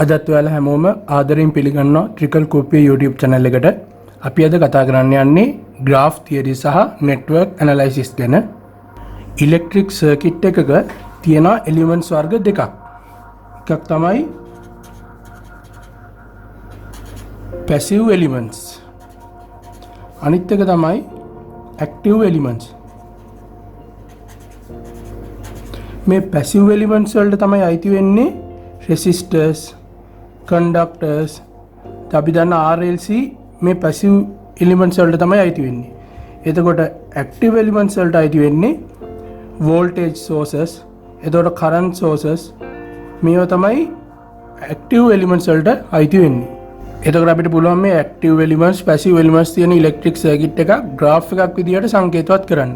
අදත් ඔයාලා හැමෝම ආදරයෙන් පිළිගන්නවා ට්‍රිකල් කෝපිය YouTube channel එකට. අපි අද කතා කරන්න යන්නේ graph theory සහ network analysis ගැන. electric circuit එකක තියෙන elements වර්ග දෙකක්. එකක් තමයි passive elements. අනිත් එක තමයි active elements. මේ passive elements වලට තමයි අයිති වෙන්නේ resistors, conductors, අපි දන්න RLC මේ passive elements වලට තමයි අයිති වෙන්නේ. එතකොට active elements වලට අයිති වෙන්නේ voltage sources, එතකොට current sources, මේවා තමයි active elements වලට අයිති වෙන්නේ. එතකොට අපිට පුළුවන් මේ active elements, passive elements තියෙන electric circuit එක graph එකක් විදිහට සංකේතවත් කරන්න.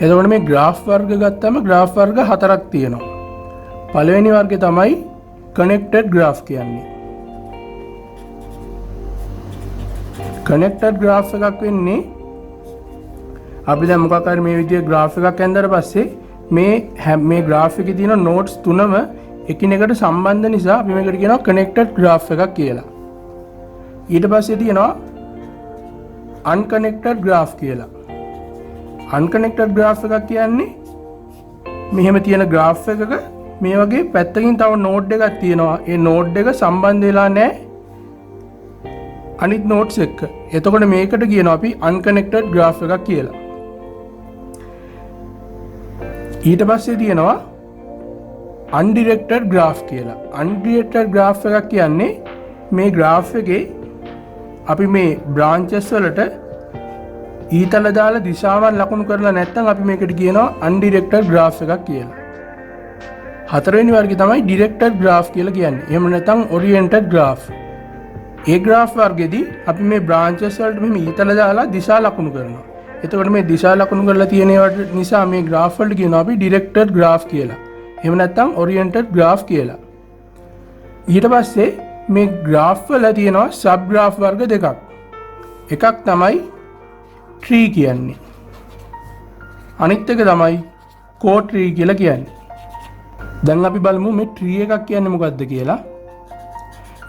එතකොට මේ graph වර්ග ගත්තම graph වර්ග හතරක් තියෙනවා. පළවෙනි වර්ගය තමයි connected graph කියන්නේ. connected graph එකක් වෙන්නේ අපි දැන් මොකක් හරි මේ විදිහේ graph එකක් ඇඳලා පස්සේ මේ graph එකේ තියෙන nodes තුනම එකිනෙකට සම්බන්ධ නිසා අපි මේකට කියනවා connected graph එකක් කියලා. ඊට පස්සේ තියෙනවා unconnected graph කියලා. unconnected graph එකක් කියන්නේ මෙහෙම තියෙන graph එකක මේ වගේ පැත්තකින් තව නෝඩ් එකක් තියෙනවා. ඒ නෝඩ් එක සම්බන්ධ වෙලා නැහැ අනිත් නෝඩ්ස් එක්ක. එතකොට මේකට කියනවා අපි unconnected graph එකක් කියලා. ඊට පස්සේ තියෙනවා undirected graph කියලා. undirected graph එකක් කියන්නේ මේ graph එකේ අපි මේ branches වලට ඊතල දාලා දිශාවන් ලකුණු කරලා නැත්නම් අපි මේකට කියනවා undirected graph එකක් කියලා. හතරවෙනි වර්ගය තමයි directed graph කියලා කියන්නේ. එහෙම නැත්නම් oriented graph. ඒ graph වර්ගෙදී අපි මේ branches වලට මෙහෙම ඊතල දාලා දිශා ලකුණු කරනවා. එතකොට මේ දිශා ලකුණු කරලා තියෙන ඒවා නිසා මේ graph වලට කියනවා අපි directed graph කියලා. එහෙම නැත්නම් oriented graph කියලා. ඊට පස්සේ මේ graph වල තියෙනවා sub graph වර්ග දෙකක්. එකක් තමයි tree කියන්නේ. අනිත් එක තමයි core tree කියලා කියන්නේ. දැන් අපි බලමු මේ tree එකක් කියන්නේ මොකක්ද කියලා.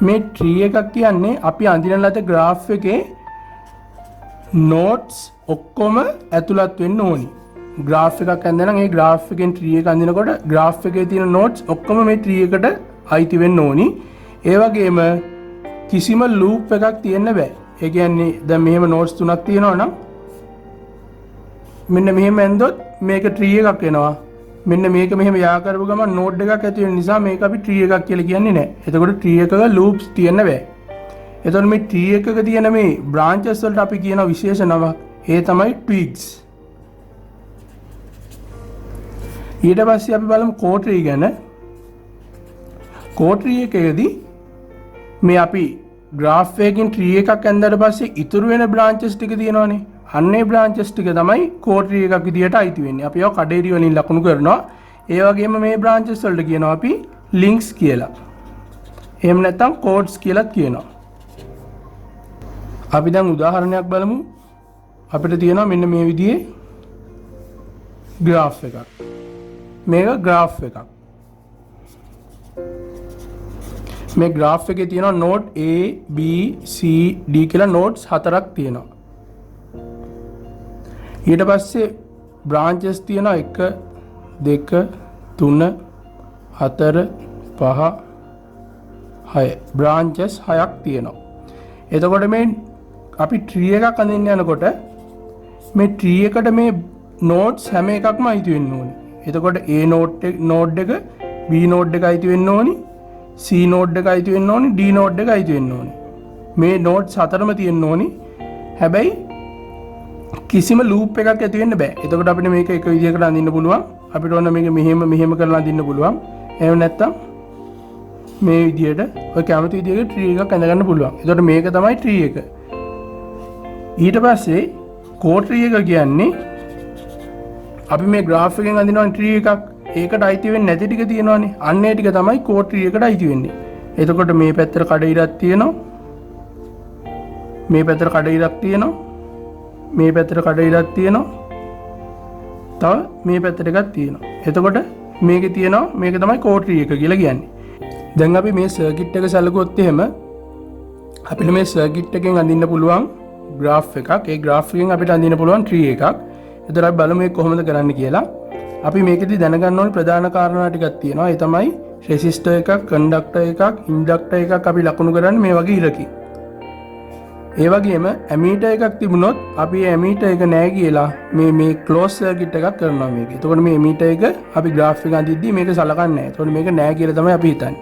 මේ tree එකක් කියන්නේ අපි අඳින ලද graph එකේ nodes ඔක්කොම ඇතුළත් වෙන්න ඕනි. graph එකක් අඳිනවා නම් ඒ graph එකෙන් tree එක අඳිනකොට graph එකේ තියෙන nodes ඔක්කොම මේ tree එකට අයිති වෙන්න ඕනි. ඒ වගේම කිසිම loop එකක් තියෙන්න බෑ. ඒ කියන්නේ දැන් මෙහෙම nodes තුනක් තියෙනවා නම් මෙන්න මෙහෙම ඇඳොත් මේක tree එකක් වෙනවා. මෙන්න මේක මෙහෙම යා කරපු ගමන් නෝඩ් එකක් ඇති වෙන නිසා මේක අපි tree එකක් කියලා කියන්නේ නැහැ. එතකොට tree එකක loops තියෙන්න බෑ. එතකොට මේ tree එකක තියෙන මේ branches වලට අපි කියන විශේෂ නම ඒ තමයි twigs. ඊට පස්සේ අපි බලමු core tree ගැන. core tree එකේදී මේ අපි graph එකකින් tree එකක් ඇඳලා පස්සේ ඉතුරු වෙන branches ටික තියෙනවානේ. අන්නේ branches ටික තමයි core tree එකක් විදියට අයිති වෙන්නේ. අපි ඒවා කඩේරි වලින් ලකුණු කරනවා. ඒ වගේම මේ branches වලට කියනවා අපි links කියලා. එහෙම නැත්නම් codes කියලාත් කියනවා. අපි දැන් උදාහරණයක් බලමු. අපිට තියෙනවා මෙන්න මේ විදිහේ graph එකක්. මේක graph එකක්. මේ graph එකේ තියෙනවා node A, B, C, D කියලා nodes හතරක් තියෙනවා. ඊට පස්සේ branches තියෙනවා 1 2 3 4 5 6 branches 6ක් තියෙනවා. එතකොට මේ අපි tree එකක් අඳින්න යනකොට මේ tree එකට මේ nodes හැම එකක්ම අයිති වෙන්න ඕනේ. එතකොට A node එක B node එක අයිති වෙන්න ඕනේ, C node එක අයිති වෙන්න ඕනේ, D node එක අයිති වෙන්න ඕනේ. මේ nodes හතරම තියෙන්න ඕනේ. හැබැයි කිසිම loop එකක් ඇති වෙන්න බෑ. එතකොට අපිට මේක එක විදිහකට අඳින්න පුළුවන්. අපිට ඕන මේක මෙහෙම කරලා අඳින්න පුළුවන්. එහෙම නැත්නම් මේ විදිහට ඔය කැමති විදිහකට tree එකක් ඇඳ ගන්න පුළුවන්. එතකොට මේක තමයි tree එක. ඊට පස්සේ core tree එක කියන්නේ අපි මේ graph එකෙන් අඳිනවා tree එකක්. ඒකට අයිති වෙන්නේ නැති ටික තියෙනවානේ. අන්න ඒ ටික තමයි core tree එකට අයිති වෙන්නේ. එතකොට මේ පැත්තට කඩ තියෙනවා. මේ පැත්තට කඩ තියෙනවා. මේ පැත්තට කඩ ඉරක් තියෙනවා. තව මේ පැත්තට එකක් තියෙනවා. එතකොට මේකේ තියෙනවා මේක තමයි core tree එක කියලා කියන්නේ. දැන් අපි මේ සර්කිට් එක සැලකුවොත් එහෙම අපිට මේ සර්කිට් එකෙන් අඳින්න පුළුවන් ග්‍රාෆ් එකක්. ඒ ග්‍රාෆ් එකෙන් අපිට අඳින්න පුළුවන් ට්‍රී එකක්. එතකොට අපි බලමු මේක කොහොමද කරන්න කියලා. අපි මේකෙදි දැනගන්න ඕනේ ප්‍රධාන කාරණා ටිකක් තියෙනවා. ඒ තමයි රෙසිස්ටර් එකක්, කන්ඩක්ටර් එකක්, ඉන්ඩක්ටර් එකක් අපි ලකුණු කරන්නේ මේ වගේ ඉරකින්. ඒ වගේම ඇමීටර් එකක් තිබුණොත් අපි ඇමීටර් එක නැහැ කියලා මේ ක්ලෝස් සර්කිට් එකක් කරනවා මේක. එතකොට මේ ඇමීටර් එක අපි ග්‍රාෆ් එක අඳිද්දී මේක සලකන්නේ නැහැ. එතකොට මේක නැහැ කියලා තමයි අපි හිතන්නේ.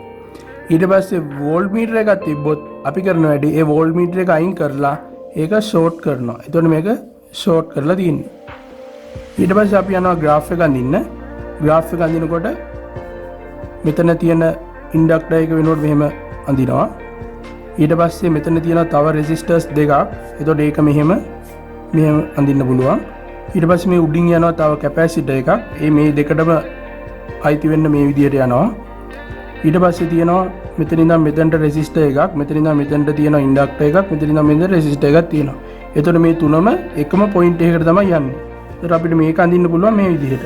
ඊට පස්සේ වෝල්ට් මීටර එකක් තිබ්බොත් අපි කරන වැඩේ ඒ වෝල්ට් මීටර එක අයින් කරලා ඒක ෂෝට් කරනවා. එතකොට මේක ෂෝට් කරලා තියෙන්නේ. ඊට පස්සේ අපි යනවා ග්‍රාෆ් එක අඳින්න. ග්‍රාෆ් එක අඳිනකොට මෙතන තියෙන ඉන්ඩක්ටර් එක වෙනුවට මෙහෙම අඳිනවා. ඊට පස්සේ මෙතන තියෙන තව රෙසිස්ටර්ස් දෙකක්. එතකොට ඒක මෙහෙම අඳින්න පුළුවන්. ඊට පස්සේ මේ උඩින් යනවා තව කැපැසිටර් එකක්. මේ දෙකටම අයිති වෙන්න මේ විදිහට යනවා. ඊට පස්සේ තියෙනවා මෙතන ඉඳන් මෙතනට රෙසිස්ටර් එකක්, මෙතන ඉඳන් මෙතනට තියෙනවා ඉන්ඩක්ටර් එකක්, මෙතන ඉඳන් මෙතනට රෙසිස්ටර් එකක් තියෙනවා. එතකොට මේ තුනම එකම පොයින්ට් එකකට තමයි යන්නේ. එතකොට අපිට මේක අඳින්න පුළුවන් මේ විදිහට.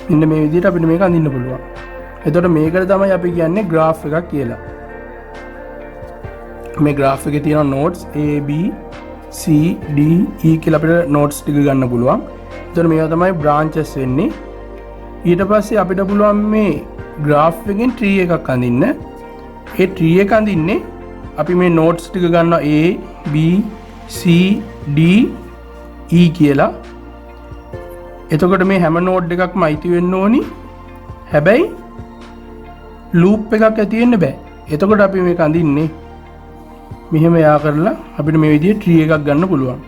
මෙන්න මේ විදිහට අපිට මේක අඳින්න පුළුවන්. එතකොට මේකට තමයි අපි කියන්නේ ග්‍රාෆ් එකක් කියලා. මේ ග්‍රාෆ් එකේ තියෙන නෝඩ්ස් A B C D E කියලා අපිට නෝඩ්ස් ටික ගන්න පුළුවන්. එතකොට මේවා තමයි බ්‍රාන්චස් වෙන්නේ. ඊට පස්සේ අපිට පුළුවන් මේ ග්‍රාෆ් එකෙන් ට්‍රී එකක් අඳින්න. ඒ ට්‍රී එක අඳින්නේ අපි මේ නෝඩ්ස් ටික ගන්නවා A B C D E කියලා. එතකොට මේ හැම නෝඩ් එකක්ම අයිති වෙන්න ඕනි. හැබැයි ලූප් එකක් ඇති වෙන්න බෑ. එතකොට අපි මේක අඳින්නේ මෙහෙම යා කරලා අපිට මේ විදිහේ ට්‍රී එකක් ගන්න පුළුවන්.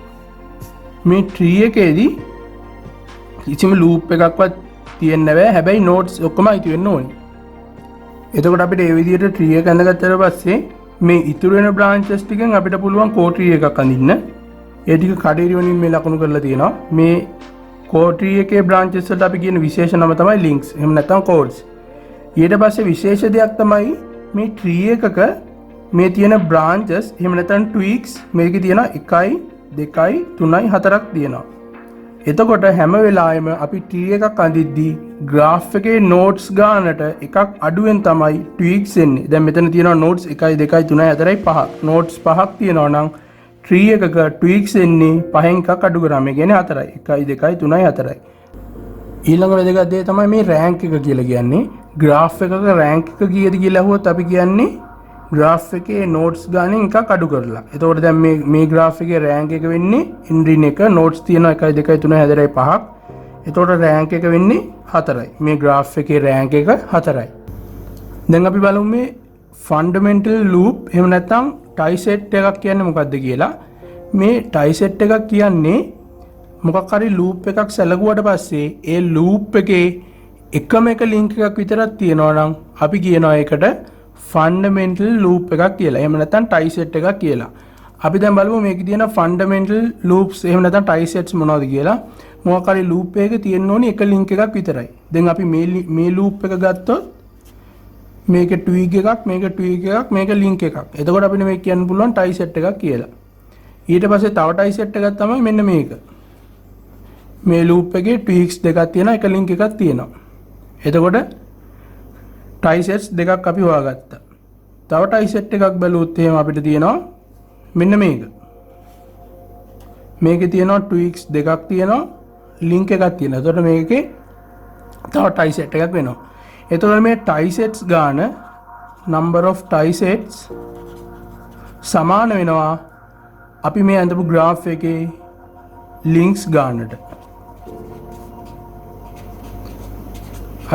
මේ ට්‍රී එකේදී කිසිම ලූප් එකක්වත් තියෙන්න බෑ. හැබැයි නෝඩ්ස් ඔක්කොම අයිති වෙන්න ඕනි. එතකොට අපිට මේ විදිහට ට්‍රී එක ඇඳගත්තට පස්සේ මේ ඉතුරු වෙන බ්‍රාන්චස් ටිකෙන් අපිට පුළුවන් කෝ ට්‍රී එකක් අඳින්න. ඒ ටික කඩේරි වලින් මේ ලකුණු කරලා තියෙනවා. මේ කෝ ට්‍රී එකේ බ්‍රාන්චස් වලට අපි කියන විශේෂ නම තමයි ලින්ක්ස්. එහෙම නැත්නම් කෝඩ්ස්. ඊට පස්සේ විශේෂ දෙයක් තමයි මේ ට්‍රී එකක මේ තියෙන බ්‍රාන්චස් එහෙම නැත්නම් ට්වීක්ස් මේකේ තියෙනවා 1 2 3 4ක් තියෙනවා. එතකොට හැම වෙලාවෙම අපි ට්‍රී එකක් අඳිද්දී ග්‍රාෆ් එකේ නෝඩ්ස් ගානට එකක් අඩුවෙන් තමයි ට්වීක්ස් එන්නේ. දැන් මෙතන තියෙනවා නෝඩ්ස් 1 2 3 4 5ක්. නෝඩ්ස් 5ක් තියෙනවා නම් ට්‍රී එකක ට්වීක්ස් එන්නේ 5න් එකක් අඩු කරාම. ඒ කියන්නේ 4යි. 1 2 3 4යි. ඊළඟ වැදගත් දේ තමයි මේ රෑන්ක් එක කියලා කියන්නේ. ග්‍රාෆ් එකක රෑන්ක් එක කීයද කියලා අහුවොත් අපි කියන්නේ ග්‍රාෆ් එකේ නෝඩ්ස් ගානෙන් එකක් අඩු කරලා. එතකොට දැන් මේ ග්‍රාෆ් එකේ රෑන්ක් එක වෙන්නේ ඉන්ඩ්‍රින් එක නෝඩ්ස් තියෙනවා 1 2 3 4 5ක්. එතකොට රෑන්ක් එක වෙන්නේ 4යි. මේ ග්‍රාෆ් එකේ රෑන්ක් එක 4යි. දැන් අපි බලමු මේ ෆන්ඩමෙන්ටල් ලූප් එහෙම නැත්නම් ටයි සෙට් එකක් කියන්නේ මොකක්ද කියලා. මේ ටයි සෙට් එකක් කියන්නේ මොකක් හරි ලූප් එකක් සැලකුවට පස්සේ ඒ ලූප් එකේ එකම එක ලින්ක් එකක් විතරක් තියෙනවා නම් අපි කියනවා ඒකට ෆන්ඩමෙන්ටල් ලූප් එකක් කියලා. එහෙම නැත්නම් ටයි සෙට් එකක් කියලා. අපි දැන් බලමු මේකේ තියෙන ෆන්ඩමෙන්ටල් ලූප්ස් එහෙම නැත්නම් ටයි සෙට්ස් මොනවද කියලා. මොකක් හරි ලූප් එකක තියෙන්න ඕනි එක ලින්ක් එකක් විතරයි. දැන් අපි මේ ලූප් එක ගත්තොත් මේක ට්වීක් එකක්, මේක ට්වීක් එකක්, මේක ලින්ක් එකක්. එතකොට අපිට මේක කියන්න පුළුවන් ටයි සෙට් එකක් කියලා. ඊට පස්සේ තව ටයි සෙට් එකක් තමයි මෙන්න මේක. මේ ලූප් එකේ ට්වීක්ස් දෙකක් තියෙනවා, එක ලින්ක් එකක් තියෙනවා. එතකොට ටයි සෙට්ස් දෙකක් අපි හොයාගත්තා. තව ටයි සෙට් එකක් බැලුවොත් එහෙම අපිට තියෙනවා මෙන්න මේක. මේකේ තියෙනවා ට්වීක්ස් දෙකක් තියෙනවා, ලින්ක් එකක් තියෙනවා. එතකොට මේකේ තව ටයි සෙට් එකක් වෙනවා. එතකොට මේ ටයි සෙට්ස් ගාන number of ටයි සෙට්ස් සමාන වෙනවා අපි මේ අඳපු graph එකේ links ගානට.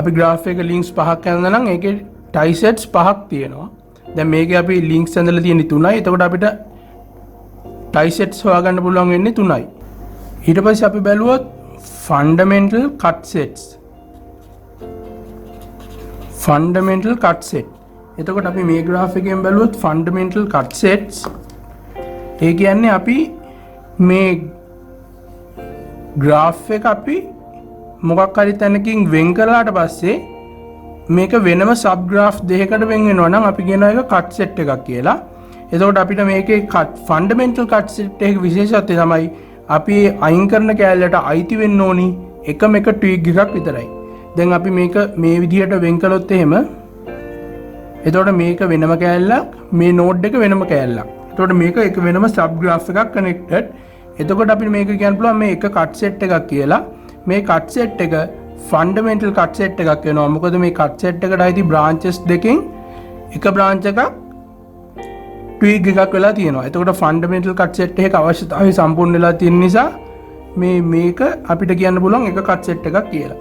අපි graph එකේ links 5ක් ඇඳලා නම් ඒකේ ටයි සෙට්ස් 5ක් තියෙනවා. දැන් මේකේ අපි links ඇඳලා තියෙන්නේ 3යි. එතකොට අපිට ටයි සෙට්ස් හොයාගන්න පුළුවන් වෙන්නේ 3යි. ඊට පස්සේ අපි බැලුවොත් fundamental cut sets. fundamental cut set. එතකොට අපි මේ graph එකෙන් බැලුවොත් fundamental cut sets ඒ කියන්නේ අපි මේ graph එක අපි මොකක් හරි තැනකින් වෙන් කරලාට පස්සේ මේක වෙනම sub graph දෙකකට වෙන් වෙනවා නම් අපි කියනවා ඒක cut set එකක් කියලා. එතකොට අපිට මේකේ fundamental cut set එකේ විශේෂත්වය තමයි අපි අයින් කරන කැලලට අයිති වෙන්න ඕනි එකම එක ට්වීක් එකක් විතරයි. දැන් අපි මේක මේ විදිහට වෙන් කළොත් එහෙම එතකොට මේක වෙනම කෑල්ලක්, මේ නෝඩ් එක වෙනම කෑල්ලක්. එතකොට මේක එක වෙනම සබ් ග්‍රාෆ් එකක් කනෙක්ටඩ්. එතකොට අපිට මේක කියන්න පුළුවන් මේ එක කට් සෙට් එකක් කියලා. මේ කට් සෙට් එක ෆන්ඩමෙන්ටල් කට් සෙට් එකක් වෙනවා. මොකද මේ කට් සෙට් එකට අයිති බ්‍රාන්චස් දෙකෙන් එක බ්‍රාන්ච් එකක් ට්වීක් එකක් වෙලා තියෙනවා. එතකොට ෆන්ඩමෙන්ටල් කට් සෙට් එකක අවශ්‍යතාවය සම්පූර්ණ වෙලා තියෙන නිසා මේක අපිට කියන්න පුළුවන් එක කට් සෙට් එකක් කියලා.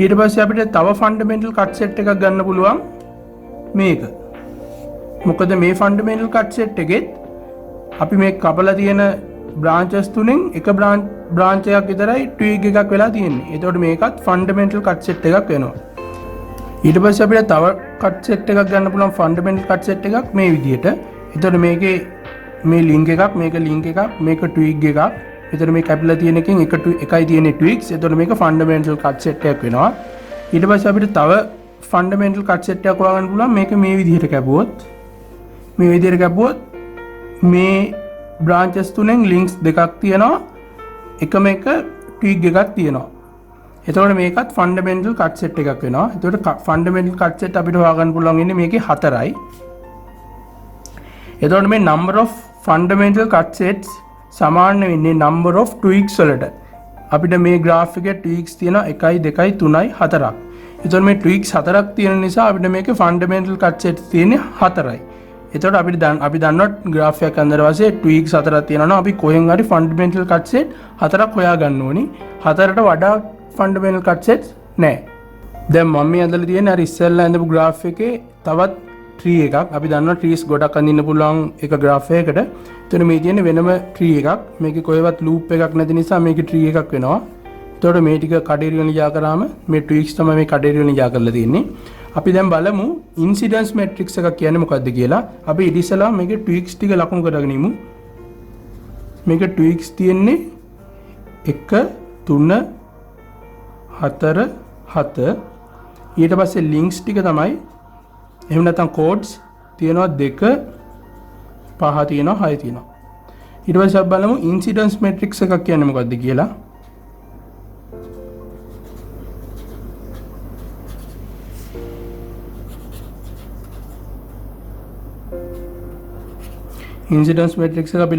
ඊට පස්සේ අපිට තව ෆන්ඩමෙන්ටල් කට් සෙට් එකක් ගන්න පුළුවන් මේක. මොකද මේ ෆන්ඩමෙන්ටල් කට් සෙට් එකෙත් අපි මේ කපලා තියෙන බ්‍රාන්චස් තුනෙන් එක බ්‍රාන්ච් එකක් විතරයි ට්වීක් එකක් වෙලා තියෙන්නේ. එතකොට මේකත් ෆන්ඩමෙන්ටල් කට් සෙට් එකක් වෙනවා. ඊට පස්සේ අපිට තව කට් සෙට් එකක් ගන්න පුළුවන් ෆන්ඩමෙන්ටල් කට් සෙට් එකක් මේ විදිහට. එතකොට මේකේ මේ ලින්ක් එකක්, මේක ලින්ක් එකක්, මේක ට්වීක් එකක්. එතකොට මේ කැපිලා තියෙන එකෙන් එකයි තියෙන්නේ ට්වීක්ස්. එතකොට මේක ෆන්ඩමෙන්ටල් කට් සෙට් එකක් වෙනවා. ඊට පස්සේ අපිට තව ෆන්ඩමෙන්ටල් කට් සෙට් එකක් හොයාගන්න පුළුවන් මේක මේ විදිහට කැපුවොත්. මේ විදිහට කැපුවොත් මේ බ්‍රාන්චස් තුනෙන් ලින්ක්ස් දෙකක් තියෙනවා. එකම එක ට්වීක් එකක් තියෙනවා. එතකොට මේකත් ෆන්ඩමෙන්ටල් කට් සෙට් එකක් වෙනවා. එතකොට ෆන්ඩමෙන්ටල් කට් සෙට් අපිට හොයාගන්න පුළුවන් ඉන්නේ මේකේ 4යි. එතකොට මේ number of fundamental cut sets සමාන වෙන්නේ number of tweaks වලට. අපිට මේ graph එකේ tweaks තියෙනවා 1 2 3යි 4ක්. එතකොට මේ tweaks 4ක් තියෙන නිසා අපිට මේකේ fundamental cut sets තියෙන්නේ 4යි. එතකොට අපි දන්නවා graph එකක් අnder වාසේ tweaks 4ක් තියෙනවා නම් අපි කොහෙන් හරි fundamental cut set 4ක් හොයා ගන්න ඕනි. 4ට වඩා fundamental cut sets නැහැ. දැන් මම මේ අදලා තියෙන අර ඉස්සෙල්ලා ඇඳපු graph එකේ තවත් tree එකක්. අපි දන්නවා trees ගොඩක් අඳින්න පුළුවන් එක graph එකකට. එතන මේ තියෙන වෙනම tree එකක්. මේකේ කොහෙවත් loop එකක් නැති නිසා මේකේ tree එකක් වෙනවා. එතකොට මේ ටික කඩේරිය වලින් යා කරාම මේ tweaks තමයි මේ කඩේරිය වලින් යා කරලා තියෙන්නේ. අපි දැන් බලමු incidence matrix එකක් කියන්නේ මොකක්ද කියලා. අපි ඉතින්සලා මේකේ tweaks ටික ලකුණු කරගෙන ඉමු. මේකේ tweaks තියෙන්නේ 1 3 4 7. ඊට පස්සේ links ටික තමයි එහෙම නැත්නම් codes තියෙනවා 2 5 තියෙනවා 6 තියෙනවා. ඊට පස්සේ අපි බලමු incidence matrix එකක් කියන්නේ මොකක්ද කියලා. incidence matrix එක අපි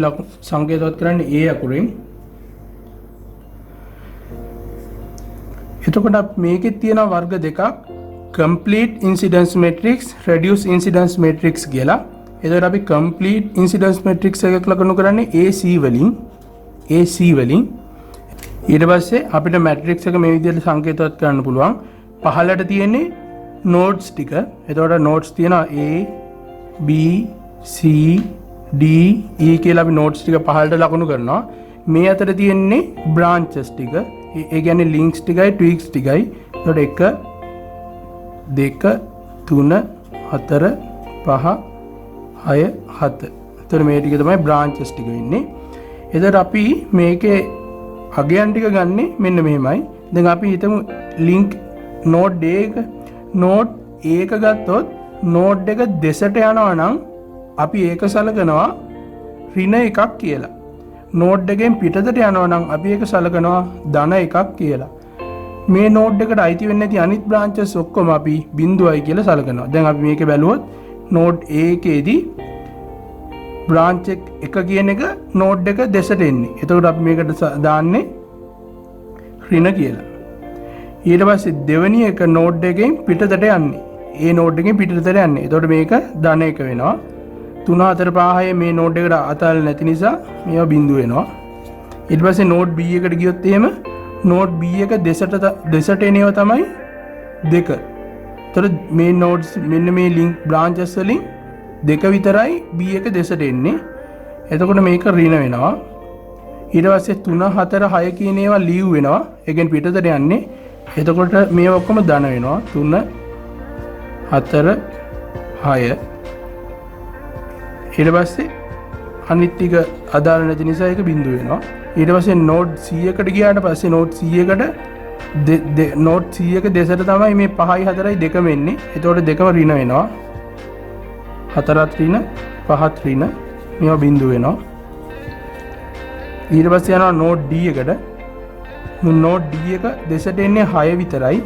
සංකේතවත් කරන්නේ A අකුරෙන්. එතකොට මේකේ තියෙන වර්ග දෙකක් complete incidence matrix, reduce incidence matrix කියලා. එතකොට අපි complete incidence matrix එකක් ලකුණු කරන්නේ AC වලින්. ඊට පස්සේ අපිට matrix එක මේ විදිහට සංකේතවත් කරන්න පුළුවන්. පහළට තියෙන්නේ nodes ටික. එතකොට nodes තියෙනවා A, B, C, D, E කියලා අපි nodes ටික පහළට ලකුණු කරනවා. මේ අතර තියෙන්නේ branches ටික. ඒ කියන්නේ links ටිකයි tweaks ටිකයි. එතකොට 1 2 3 4 5 6 7. එතකොට මේ ටික තමයි branches ටික වෙන්නේ. එතකොට අපි මේකේ අගයන් ටික ගන්නෙ මෙන්න මෙහෙමයි. දැන් අපි හිතමු link node A එක node A එක ගත්තොත් node එක දෙසට යනවා නම් අපි ඒක සලකනවා ඍණ එකක් කියලා. node එකෙන් පිටතට යනවා නම් අපි ඒක සලකනවා ධන එකක් කියලා. මේ node එකට අයිති වෙන්නේ නැති අනිත් branches ඔක්කොම අපි බිඳුවයි කියලා සලකනවා. දැන් අපි මේක බැලුවොත් node A එකේදී branch එක කියන එක node එක දෙසට එන්නේ. එතකොට අපි මේකට දාන්නේ ඍණ කියලා. ඊට පස්සේ දෙවෙනි එක node එකෙන් පිටතට යන්නේ. ඒ node එකෙන් පිටතට යන්නේ. එතකොට මේක ධන එක වෙනවා. 3 4 5 6 මේ node එකට අතල් නැති නිසා මේවා බිඳුව වෙනවා. ඊට පස්සේ node B එකට ගියොත් එහෙම node B එක දෙසට එනේව තමයි 2. එතකොට මේ nodes මෙන්න මේ link branches වලින් 2 විතරයි B එක දෙසට එන්නේ. එතකොට මේක ඍණ වෙනවා. ඊට පස්සේ 3 4 6 කියන ඒවා leave වෙනවා. ඒ කියන්නේ පිටතට යන්නේ. එතකොට මේ ඔක්කොම ධන වෙනවා. 3 4 6. ඊට පස්සේ අනිත් ටික අදාළ නැති නිසා ඒක බිඳුව වෙනවා. ඊට පස්සේ node C එකට ගියාට පස්සේ node C එකට node C එක දෙසට තමයි මේ 5යි 4යි දෙකම එන්නේ. එතකොට දෙකම ඍණ වෙනවා. 4ත් ඍණ 5ත් ඍණ මේවා බිඳුව වෙනවා. ඊට පස්සේ යනවා node D එකට. node D එක දෙසට එන්නේ 6 විතරයි.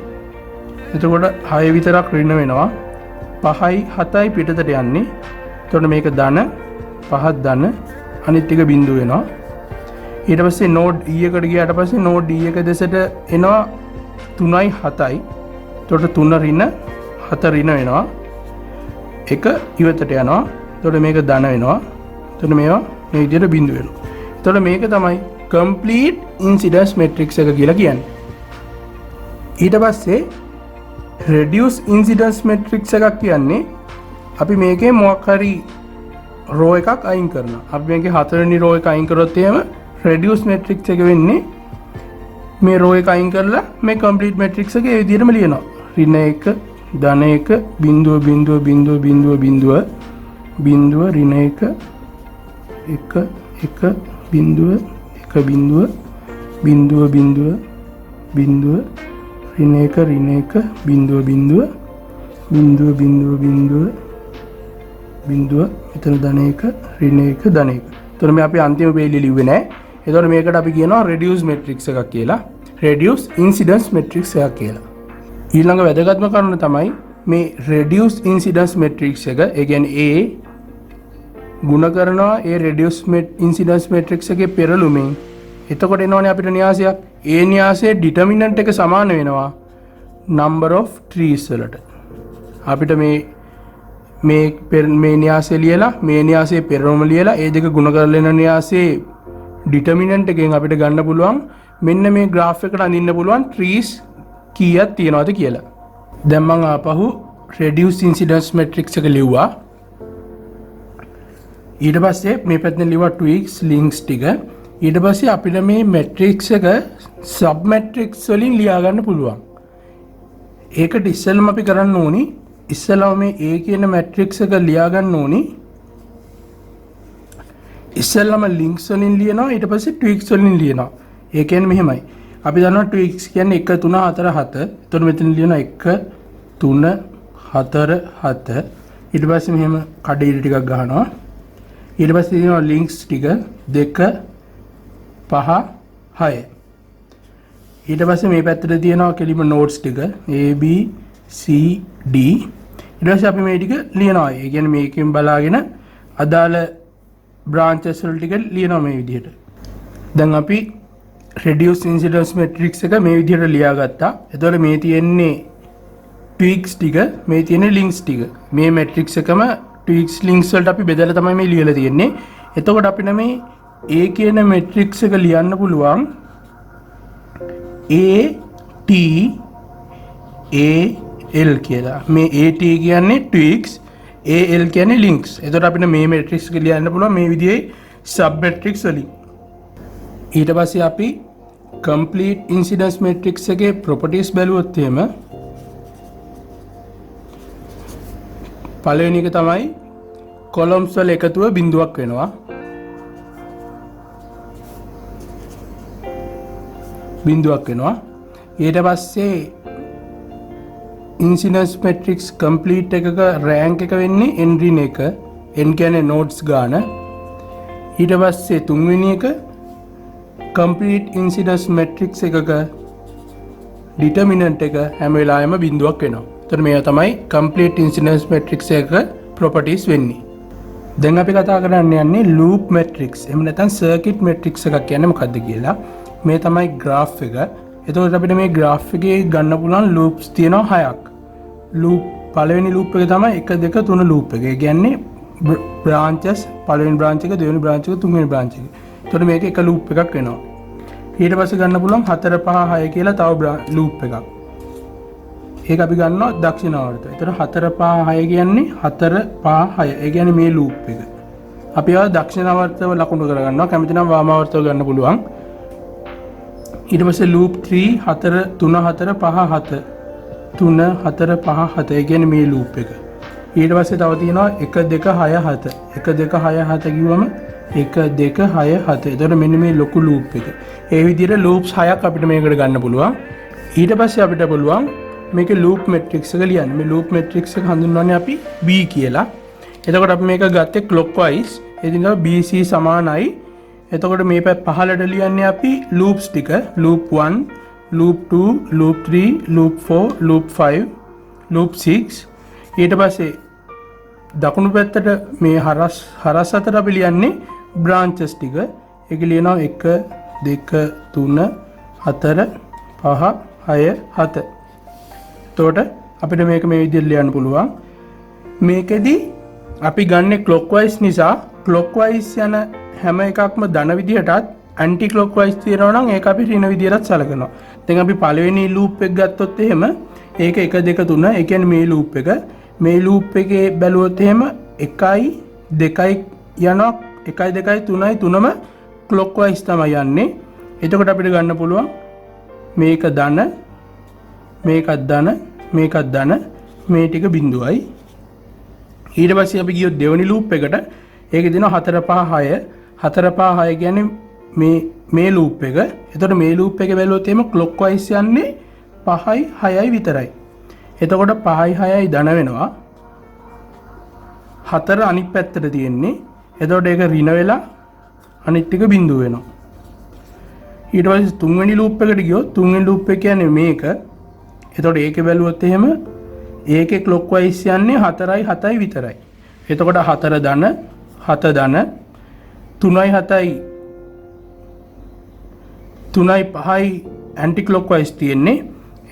එතකොට 6 විතරක් ඍණ වෙනවා. 5යි 7යි පිටතට යන්නේ. එතකොට මේක ධන 5ක් ධන අනිත් ටික බිඳුව වෙනවා. ඊට පස්සේ නෝඩ් E එකට ගියාට පස්සේ නෝඩ් E එක දෙසට එනවා 3යි 7යි. එතකොට 3 ඍණ 7 ඍණ වෙනවා. එක ඉවතට යනවා. එතකොට මේක ධන වෙනවා. එතකොට මේවා මේ විදිහට බිඳුව වෙනවා. එතකොට මේක තමයි complete incidence matrix එක කියලා කියන්නේ. ඊට පස්සේ reduce incidence matrix එකක් කියන්නේ අපි මේකේ මොකක් හරි row එකක් අයින් කරනවා. අපි මේකේ හතරවෙනි row එක අයින් කරොත් එහෙම reduce matrix එක වෙන්නේ මේ row එක අයින් කරලා මේ complete matrix එක ඒ විදිහටම ලියනවා. ඍණ 1 ධන 1 බිඳුව බිඳුව බිඳුව බිඳුව බිඳුව බිඳුව ඍණ 1 1 1 බිඳුව 1 බිඳුව බිඳුව බිඳුව බිඳුව ඍණ 1 ඍණ 1 බිඳුව බිඳුව බිඳුව බිඳුව බිඳුව බිඳුව මෙතන ධන 1 ඍණ 1 ධන 1. එතකොට මේ අපි අන්තිම පේජ් ලිව්වේ නැහැ. එතකොට මේකට අපි කියනවා reduce matrix එකක් කියලා. reduce incidence matrix එකක් කියලා. ඊළඟ වැදගත්ම කරුණ තමයි මේ reduce incidence matrix එක. ඒ කියන්නේ A ගුණ කරනවා ඒ reduce incidence matrix එකේ පෙරළුමින්. එතකොට එනවනේ අපිට න්‍යාසයක්. ඒ න්‍යාසයේ determinant එක සමාන වෙනවා number of trees වලට. අපිට මේ න්‍යාසය ලියලා මේ න්‍යාසයේ පෙරළුම ලියලා ඒ දෙක ගුණ කරලා එන න්‍යාසයේ determinant එකෙන් අපිට ගන්න පුළුවන් මෙන්න මේ graph එකට අඳින්න පුළුවන් trees කීයක් තියෙනවද කියලා. දැන් මම ආපහු reduce incidence matrix එක ලිව්වා. ඊට පස්සේ මේ පැත්තෙන් ලිව්වා twigs links ටික. ඊට පස්සේ අපිට මේ matrix එක sub matrix වලින් ලියා ගන්න පුළුවන්. ඒකට ඉස්සෙල්ලම අපි කරන්න ඕනි ඉස්සෙල්ලාම මේ A කියන matrix එක ලියා ගන්න ඕනි. ඉස්සෙල්ලාම links වලින් ලියනවා ඊට පස්සේ twigs වලින් ලියනවා. ඒ කියන්නේ මෙහෙමයි. අපි දන්නවා twigs කියන්නේ 1 3 4 7. එතකොට මෙතන ලියනවා 1 3 4 7. ඊට පස්සේ මෙහෙම කඩේට ටිකක් ගහනවා. ඊට පස්සේ තියෙනවා links ටික 2 5 6. ඊට පස්සේ මේ පැත්තට තියෙනවා කෙලිම nodes ටික A B C D. ඊට පස්සේ අපි මේ ටික ලියනවා. ඒ කියන්නේ මේකෙන් බලාගෙන අදාළ branches වල ටික ලියනවා මේ විදිහට. දැන් අපි reduce incidence matrix එක මේ විදිහට ලියාගත්තා. එතකොට මේ තියෙන්නේ twigs ටික, මේ තියෙන්නේ links ටික. මේ matrix එකම twigs links වලට අපි බෙදලා තමයි මේ ලියලා තියෙන්නේ. එතකොට අපිට මේ A කියන matrix එක ලියන්න පුළුවන් A T A L කියලා. මේ A T කියන්නේ twigs, A L කියන්නේ links. එතකොට අපිට මේ matrix එක ලියන්න පුළුවන් මේ විදිහේ sub matrix වලින්. ඊට පස්සේ අපි complete incidence matrix එකේ properties බැලුවොත් එහෙම පළවෙනි එක තමයි columns වල එකතුව බිඳුවක් වෙනවා. බිඳුවක් වෙනවා. ඊට පස්සේ incidence matrix complete එකක rank එක වෙන්නේ n ඍණ 1. n කියන්නේ nodes ගාන. ඊට පස්සේ තුන්වෙනි එක complete incidence matrix එකක determinant එක හැම වෙලාවෙම බිඳුවක් වෙනවා. එතකොට මේවා තමයි complete incidence matrix එකක properties වෙන්නේ. දැන් අපි කතා කරන්න යන්නේ loop matrix. එහෙම නැත්නම් circuit matrix එකක් කියන්නේ මොකක්ද කියලා. මේ තමයි graph එක. එතකොට අපිට මේ graph එකේ ගන්න පුළුවන් loops තියෙනවා 6ක්. loop පළවෙනි loop එක තමයි 1 2 3 loop එක. ඒ කියන්නේ branches පළවෙනි branch එක, දෙවෙනි branch එක, තුන්වෙනි branch එක. එතකොට මේක එක loop එකක් වෙනවා. ඊට පස්සේ ගන්න පුළුවන් 4 5 6 කියලා තව loop එකක්. ඒක අපි ගන්නවා දක්ෂිණාවර්තය. එතකොට 4 5 6 කියන්නේ 4 5 6. ඒ කියන්නේ මේ loop එක. අපි ආව දක්ෂිණාවර්තව ලකුණු කරගන්නවා. කැමති නම් වාමාවර්තව ගන්න පුළුවන්. ඊට පස්සේ loop 3 4 3 4 5 7 3 4 5 7. ඒ කියන්නේ මේ loop එක. ඊට පස්සේ තව තියෙනවා 1 2 6 7. 1 2 6 7 කිව්වම 1 2 6 7. එතකොට මෙන්න මේ ලොකු loop එක. ඒ විදිහට loops 6ක් අපිට මේකට ගන්න පුළුවන්. ඊට පස්සේ අපිට පුළුවන් මේකේ loop matrix එක ලියන්න. මේ loop matrix එක හඳුන්වන්නේ අපි B කියලා. එතකොට අපි මේක ගත්තේ clockwise. ඒ දිනවා BC සමානයි. එතකොට මේ පහළට ලියන්නේ අපි loops ටික. loop 1, loop 2, loop 3, loop 4, loop 5, loop 6. ඊට පස්සේ දකුණු පැත්තට මේ හරස් අතර අපි ලියන්නේ බ්‍රාන්චස් ටික. ඒක ලියනවා 1 2 3 4 5 6 7. එතකොට අපිට මේක මේ විදිහට ලියන්න පුළුවන්. මේකෙදි අපි ගන්නේ ක්ලොක්වයිස් නිසා ක්ලොක්වයිස් යන හැම එකක්ම ධන විදිහටත් ඇන්ටි ක්ලොක්වයිස් තියනවා නම් ඒක අපි ඍණ විදිහටත් සලකනවා. දැන් අපි පළවෙනි ලූප් එක ගත්තොත් එහෙම ඒක 1 2 3 ඒ කියන්නේ මේ ලූප් එක. මේ ලූප් එකේ බැලුවොත් එහෙම 1යි 2යි යනවා 1යි 2යි 3යි තුනම ක්ලොක්වයිස් තමයි යන්නේ. එතකොට අපිට ගන්න පුළුවන් මේක ධන මේකත් ධන මේකත් ධන මේ ටික බිඳුවයි. ඊට පස්සේ අපි ගියොත් දෙවෙනි ලූප් එකට ඒක දෙනවා 4 5 6 4 5 6 කියන්නේ මේ ලූප් එක. එතකොට මේ ලූප් එකේ බැලුවොත් එහෙම ක්ලොක්වයිස් යන්නේ 5යි 6යි විතරයි. එතකොට 5යි 6යි ධන වෙනවා. 4 අනිත් පැත්තට තියෙන්නේ. එතකොට ඒක ඍණ වෙලා අනිත් ටික බිඳුව වෙනවා. ඊට පස්සේ තුන්වෙනි ලූප් එකට ගියොත් තුන්වෙනි ලූප් එක කියන්නේ මේක. එතකොට ඒකේ බැලුවොත් එහෙම ඒකේ ක්ලොක්වයිස් යන්නේ 4යි 7යි විතරයි. එතකොට 4 ධන 7 ධන 3යි 7යි 3යි 5යි ඇන්ටි ක්ලොක්වයිස් තියෙන්නේ.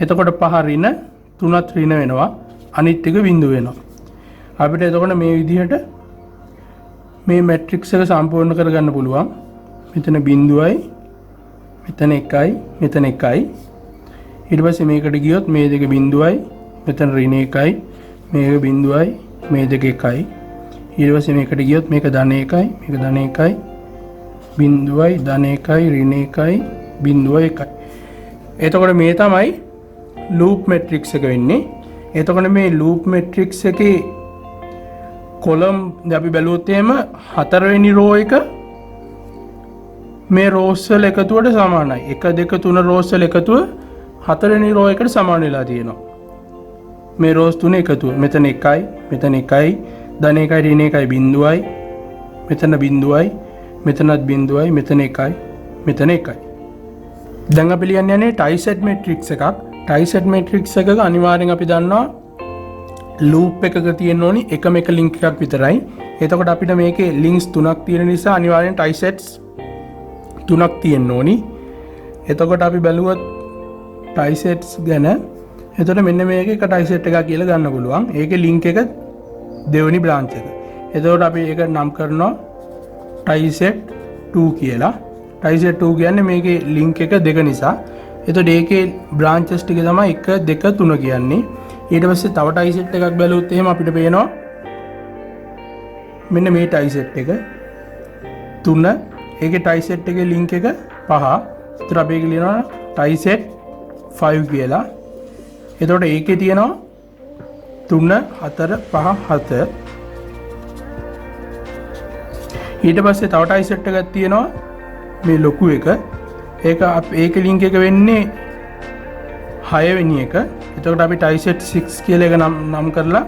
එතකොට 5 ඍණ 3ත් ඍණ වෙනවා. අනිත් එක බිඳුව වෙනවා. අපිට එතකොට මේ විදිහට මේ මැට්‍රික්ස් එක සම්පූර්ණ කරගන්න පුළුවන්. මෙතන බිඳුවයි මෙතන 1යි මෙතන 1යි. ඊට පස්සේ මේකට ගියොත් මේ දෙක බිඳුවයි මෙතන ඍණ 1යි මේක බිඳුවයි මේ දෙක 1යි. ඊට පස්සේ මේකට ගියොත් මේක ධන 1යි මේක ධන 1යි බිඳුවයි ධන 1යි ඍණ 1යි බිඳුව 1යි. එතකොට මේ තමයි ලූප් මැට්‍රික්ස් එක වෙන්නේ. එතකොට මේ ලූප් මැට්‍රික්ස් එකේ කොලම් අපි බැලුවොත් එහෙම හතරවෙනි රෝ එක මේ රෝස් වල එකතුවට සමානයි. 1 2 3 රෝස් වල එකතුව හතරවෙනි රෝ එකට සමාන වෙලා තියෙනවා. මේ රෝස් තුන එකතුව. මෙතන 1යි මෙතන 1යි ධන 1යි ඍණ 1යි බිඳුවයි මෙතන බිඳුවයි මෙතනත් බිඳුවයි මෙතන 1යි මෙතන 1යි. දැන් අපි ලියන්නේ ටයිසෙට් මැට්‍රික්ස් එකක්. ටයිසෙට් මැට්‍රික්ස් එකක අනිවාර්යෙන් අපි දන්නවා ලූප් එකක තියෙන්න ඕනි එකම එක ලින්ක් එකක් විතරයි. එතකොට අපිට මේකේ ලින්ක්ස් 3ක් තියෙන නිසා අනිවාර්යෙන් ටයිසෙට්ස් 3ක් තියෙන්න ඕනි. එතකොට අපි බැලුවොත් ටයිසෙට්ස් ගැන එතකොට මෙන්න මේක එක ටයිසෙට් එකක් කියලා ගන්න පුළුවන්. ඒකේ ලින්ක් එක දෙවෙනි බ්‍රාන්ච් එක. එතකොට අපි ඒක නම් කරනවා ටයිසෙට් 2 කියලා. ටයිසෙට් 2 කියන්නේ මේකේ ලින්ක් එක දෙක නිසා. එතකොට ඒකේ බ්‍රාන්චස් ටික තමයි 1 2 3 කියන්නේ. ඊට පස්සේ තව ටයිසෙට් එකක් බැලුවොත් එහෙම අපිට පේනවා මෙන්න මේ ටයිසෙට් එක 3 ඒකේ ටයිසෙට් එකේ ලින්ක් එක 5. ඒතර අපි ඒක ලියනවා ටයිසෙට් 5 කියලා. එතකොට ඒකේ තියෙනවා 3 4 5 7. ඊට පස්සේ තව ටයිසෙට් එකක් තියෙනවා මේ ලොකු එක. ඒකේ ලින්ක් එක වෙන්නේ 6 වෙනි එක. එතකොට අපි ටයිසෙට් 6 කියලා එක නම් කරලා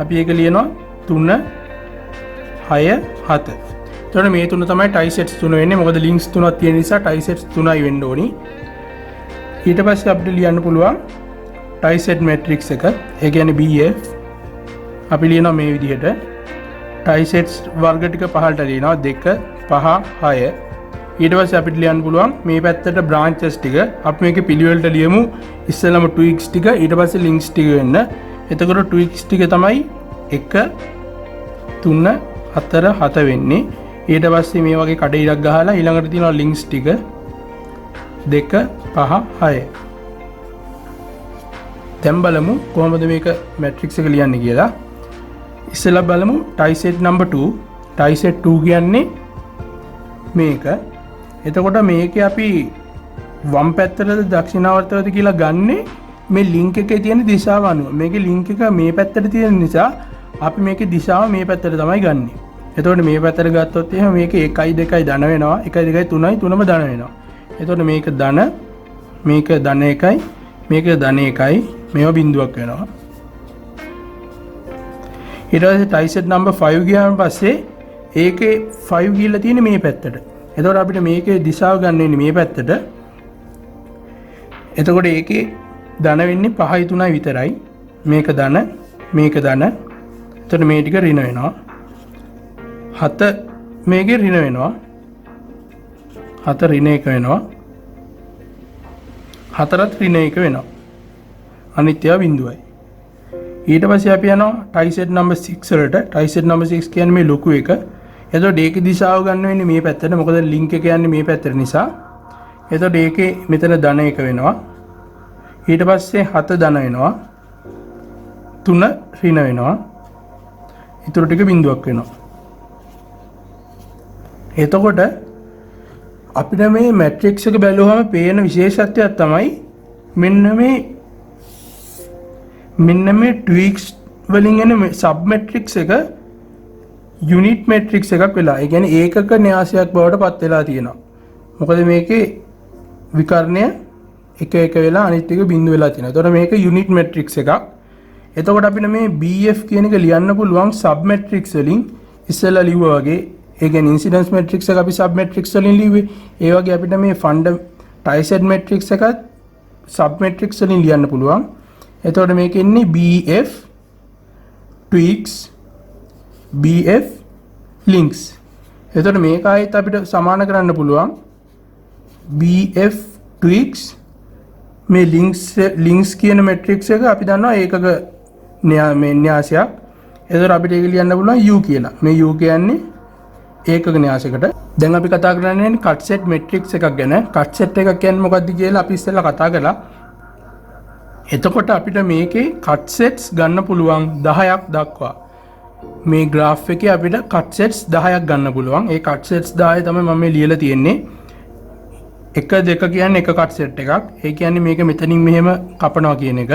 අපි ඒක ලියනවා 3 6 7. එතකොට මේ තුන තමයි ටයිසෙට්ස් 3 වෙන්නේ. මොකද ලින්ක්ස් 3ක් තියෙන නිසා ටයිසෙට්ස් 3යි වෙන්න ඕනි. ඊට පස්සේ අපිට ලියන්න පුළුවන් ටයිසෙට් මැට්‍රික්ස් එක. ඒ කියන්නේ BF. අපි ලියනවා මේ විදිහට. ටයිසෙට්ස් වර්ග ටික පහළට ලියනවා 2 5 6. ඊට පස්සේ අපිට ලියන්න පුළුවන් මේ පැත්තට බ්‍රාන්චස් ටික. අපි මේකේ පිළිවෙලට ලියමු. ඉස්සෙල්ලාම ට්වික්ස් ටික ඊට පස්සේ ලින්ක්ස් ටික වෙන්න. එතකොට ට්වික්ස් ටික තමයි 1 3 4 7 වෙන්නේ. ඊට පස්සේ මේ වගේ කඩ ඉරක් ගහලා ඊළඟට තියෙනවා ලින්ක්ස් ටික 2 5 6. දැන් බලමු කොහොමද මේක මැට්‍රික්ස් එක ලියන්නේ කියලා. ඉස්සෙල්ලා බලමු ටයිසෙට් නම්බර් 2. ටයිසෙට් 2 කියන්නේ මේක. එතකොට මේකේ අපි වම් පැත්තටද දක්ෂිණාවර්තයද කියලා ගන්නේ මේ ලින්ක් එකේ තියෙන දිශාව අනුව. මේකේ ලින්ක් එක මේ පැත්තට තියෙන නිසා අපි මේකේ දිශාව මේ පැත්තට තමයි ගන්නෙ. එතකොට මේ පැත්තට ගත්තොත් එහෙනම් මේකේ 1යි 2යි ධන වෙනවා. 1යි 2යි 3යි තුනම ධන වෙනවා. එතකොට මේක ධන මේක ධන 1යි මේක ධන 1යි මේව බිඳුවක් වෙනවා. ඊට පස්සේ ටයිසෙට් නම්බර් 5 ගියාම පස්සේ ඒකේ 5 ගිහිල්ලා තියෙන්නේ මේ පැත්තට. එතකොට අපිට මේකේ දිශාව ගන්න වෙන්නේ මේ පැත්තට. එතකොට ඒකේ ධන වෙන්නේ 5යි 3යි විතරයි. මේක ධන මේක ධන. එතකොට මේ ටික ඍණ වෙනවා. 7 මේකේ ඍණ වෙනවා. 7 ඍණ 1 වෙනවා. 4ත් ඍණ 1 වෙනවා. අනිත් ඒවා බිඳුවයි. ඊට පස්සේ අපි යනවා ටයි සෙට් නම්බර් 6 වලට. ටයි සෙට් නම්බර් 6 කියන්නේ මේ ලොකු එක. එතකොට ඒකේ දිශාව ගන්න වෙන්නේ මේ පැත්තට. මොකද ලින්ක් එක යන්නේ මේ පැත්තට නිසා. එතකොට ඒකේ මෙතන ධන 1 වෙනවා. ඊට පස්සේ 7 ධන වෙනවා. 3 ඍණ වෙනවා. ඊටු ටික බිඳුවක් වෙනවා. එතකොට අපිට මේ මැට්‍රික්ස් එක බැලුවම පේන විශේෂත්වයක් තමයි මෙන්න මේ ට්වික්ස් වලින් එන සබ් මැට්‍රික්ස් එක යුනිට් මැට්‍රික්ස් එකක් වෙලා. ඒ කියන්නේ ඒකක න්‍යාසයක් බවට පත් වෙලා තියෙනවා. මොකද මේකේ විකර්ණය එක එක වෙලා අනිත් එක බිඳු වෙලා තියෙනවා. එතකොට මේක යුනිට් මැට්‍රික්ස් එකක්. එතකොට අපිට මේ BF කියන එක ලියන්න පුළුවන් සබ් මැට්‍රික්ස් වලින් ඉස්සෙල්ලා ලිව්වා වගේ. ඒ කියන්නේ ඉන්සිඩන්ස් මැට්‍රික්ස් එක අපි සබ් මැට්‍රික්ස් වලින් ලිව්වේ. ඒ වගේ අපිට මේ ටයි සෙට් මැට්‍රික්ස් එකත් සබ් මැට්‍රික්ස් වලින් ලියන්න පුළුවන්. එතකොට මේකේ ඉන්නේ BF tweaks BF links. එතකොට මේක ආයෙත් අපිට සමාන කරන්න පුළුවන් BF tweaks මේ links කියන මැට්‍රික්ස් එක අපි දන්නවා ඒකක න්‍යාසයක්. එතකොට අපිට ඒක ලියන්න පුළුවන් U කියලා. මේ U කියන්නේ ඒකක න්‍යාසයකට. දැන් අපි කතා කරන්නේ කට් සෙට් මැට්‍රික්ස් එකක් ගැන. කට් සෙට් එකක් කියන්නේ මොකක්ද කියලා අපි ඉස්සෙල්ලා කතා කළා. එතකොට අපිට මේකේ කට් සෙට්ස් ගන්න පුළුවන් 10ක් දක්වා. මේ graph එකේ අපිට කට් සෙට්ස් 10ක් ගන්න පුළුවන්. ඒ කට් සෙට්ස් 10 තමයි මම මේ ලියලා තියෙන්නේ. 1 2 කියන්නේ එක කට් සෙට් එකක්. ඒ කියන්නේ මේක මෙතනින් මෙහෙම කපනවා කියන එක.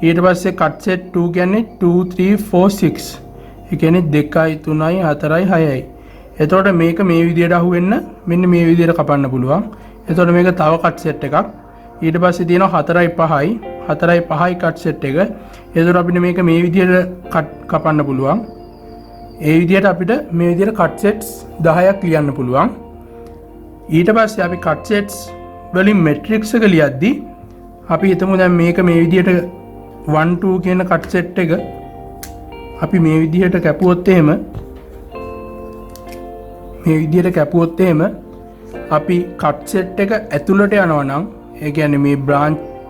ඊට පස්සේ කට් සෙට් 2 කියන්නේ 2 3 4 6. ඒ කියන්නේ 2යි 3යි 4යි 6යි. එතකොට මේක මේ විදිහට අහුවෙන්න මෙන්න මේ විදිහට කපන්න පුළුවන්. එතකොට මේක තව කට් සෙට් එකක්. ඊට පස්සේ තියෙනවා 4යි 5යි 4යි 5යි කට් සෙට් එක. එතකොට අපිට මේක මේ විදිහට කපන්න පුළුවන්. ඒ විදිහට අපිට මේ විදිහට කට් සෙට්ස් 10ක් ලියන්න පුළුවන්. ඊට පස්සේ අපි කට් සෙට්ස් වලින් මැට්‍රික්ස් එක ලියද්දි අපි හිතමු දැන් මේක මේ විදිහට 1 2 කියන කට් සෙට් එක අපි මේ විදිහට කැපුවොත් එහෙම අපි කට් සෙට් එක ඇතුළට යනවා නම් ඒ කියන්නේ මේ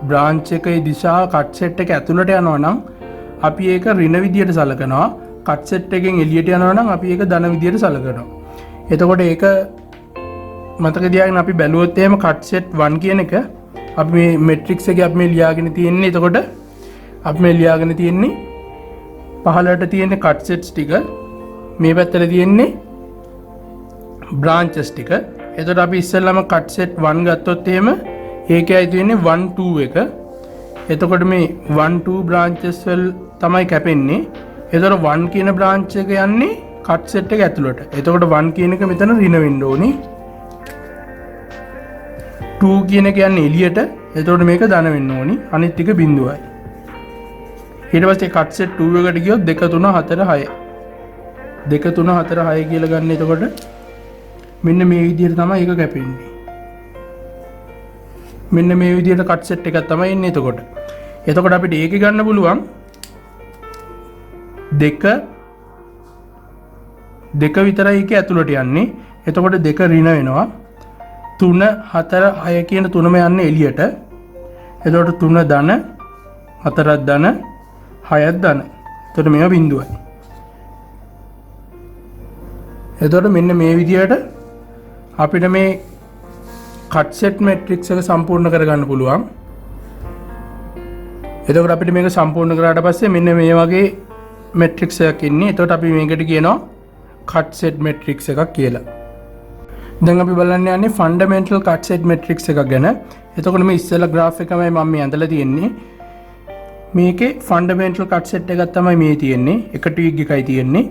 බ්‍රාන්ච් එකේ දිශාව කට් සෙට් එක ඇතුළට යනවා නම් අපි ඒක ඍණ විදියට සලකනවා. කට් සෙට් එකෙන් එළියට යනවා නම් අපි ඒක ධන විදියට සලකනවා. එතකොට ඒක මතක තියාගෙන අපි බැලුවොත් එහෙම කට් සෙට් 1 කියන එක අපි මේ මැට්‍රික්ස් එකේ අපි මේ ලියාගෙන තියෙන්නේ. එතකොට අපි මේ ලියාගෙන තියෙන්නේ පහළට තියෙන කට් සෙට්ස් ටික මේ පැත්තට තියෙන්නේ බ්‍රාන්චස් ටික. එතකොට අපි ඉස්සෙල්ලාම කට් සෙට් 1 ගත්තොත් එහෙම ඒකයි තියෙන්නේ 1 2 එක. එතකොට මේ 1 2 බ්‍රාන්චස් වල තමයි කැපෙන්නේ. එතකොට 1 කියන බ්‍රාන්ච් එක යන්නේ කට් සෙට් එක ඇතුළට. එතකොට 1 කියන එක මෙතන ඍණ වෙන්න ඕනි. 2 කියන එක යන්නේ එළියට. එතකොට මේක ධන වෙන්න ඕනි. අනිත් ටික බිඳුවයි. ඊට පස්සේ කට් සෙට් 2 එකට ගියොත් 2 3 4 6. 2 3 4 6 කියලා ගන්න. එතකොට මෙන්න මේ විදිහට තමයි ඒක කැපෙන්නේ. මෙන්න මේ විදිහට කට් සෙට් එකක් තමයි ඉන්නේ. එතකොට අපිට ඒක ගන්න පුළුවන් 2 විතරයි ඒක ඇතුළට යන්නේ. එතකොට 2 ඍණ වෙනවා. 3 4 6 කියන තුනම යන්නේ එළියට. එතකොට 3 ධන 4ක් ධන 6ක් ධන. එතකොට මේවා බිඳුවයි. එතකොට මෙන්න මේ විදිහට අපිට මේ කට් සෙට් මැට්‍රික්ස් එක සම්පූර්ණ කරගන්න පුළුවන්. එතකොට අපිට මේක සම්පූර්ණ කරාට පස්සේ මෙන්න මේ වගේ මැට්‍රික්ස් එකක් ඉන්නේ. එතකොට අපි මේකට කියනවා කට් සෙට් මැට්‍රික්ස් එකක් කියලා. දැන් අපි බලන්න යන්නේ ෆන්ඩමෙන්ටල් කට් සෙට් මැට්‍රික්ස් එකක් ගැන. එතකොට මේ ඉස්සෙල්ලා graph එකමයි මම මේ ඇඳලා තියෙන්නේ. මේකේ ෆන්ඩමෙන්ටල් කට් සෙට් එකක් තමයි මේ තියෙන්නේ. එක ට්විග් එකයි තියෙන්නේ.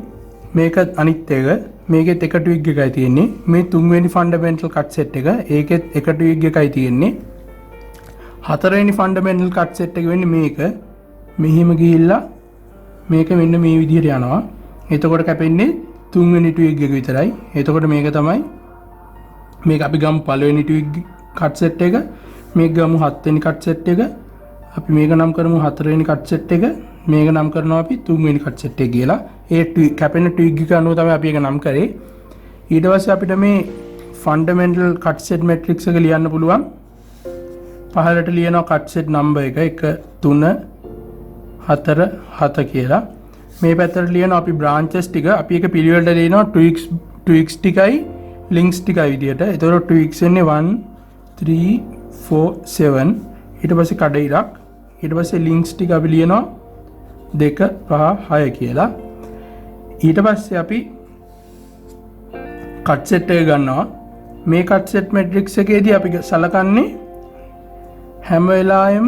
මේක අනිත් එක. මේකෙත් එක ට්විග් එකයි තියෙන්නේ. මේ තුන්වෙනි ෆන්ඩමෙන්ටල් කට් සෙට් එක. ඒකෙත් එක ට්විග් එකයි තියෙන්නේ. හතරවෙනි ෆන්ඩමෙන්ටල් කට් සෙට් එක වෙන්නේ මේක. මෙහිම ගිහිල්ලා මේක මෙන්න මේ විදිහට යනවා. එතකොට කැපෙන්නේ තුන්වෙනි ට්විග් එක විතරයි. එතකොට මේක තමයි මේක අපි ගමු පළවෙනි ට්විග් කට් සෙට් එක. මේක ගමු හත්වෙනි කට් සෙට් එක. අපි මේක නම් කරමු හතරවෙනි කට් සෙට් එක. මේක නම් කරනවා අපි තුන්වෙනි කට් සෙට් එක කියලා. ඒ කැපෙන ට්විග් එක අනුව තමයි අපි ඒක නම් කරේ. ඊට පස්සේ අපිට මේ ෆන්ඩමෙන්ටල් කට් සෙට් මැට්‍රික්ස් එක ලියන්න පුළුවන්. පහළට ලියනවා කට් සෙට් නම්බර් එක 1 3 4 7 කියලා. මේ පැත්තට ලියනවා අපි බ්‍රාන්චස් ටික. අපි එක පිළිවෙලට ලියනවා ට්විග්ස් ටිකයි ලින්ක්ස් ටිකයි විදියට. ඒතකොට ට්විග්ස් එන්නේ 1 3 4 7. ඊට පස්සේ කඩ ඉරක්. ඊට පස්සේ ලින්ක්ස් ටික අපි ලියනවා 2 5 6 කියලා. ඊට පස්සේ අපි කට් සෙට් එක ගන්නවා. මේ කට් සෙට් මැට්‍රික්ස් එකේදී අපි සලකන්නේ හැම වෙලාවෙම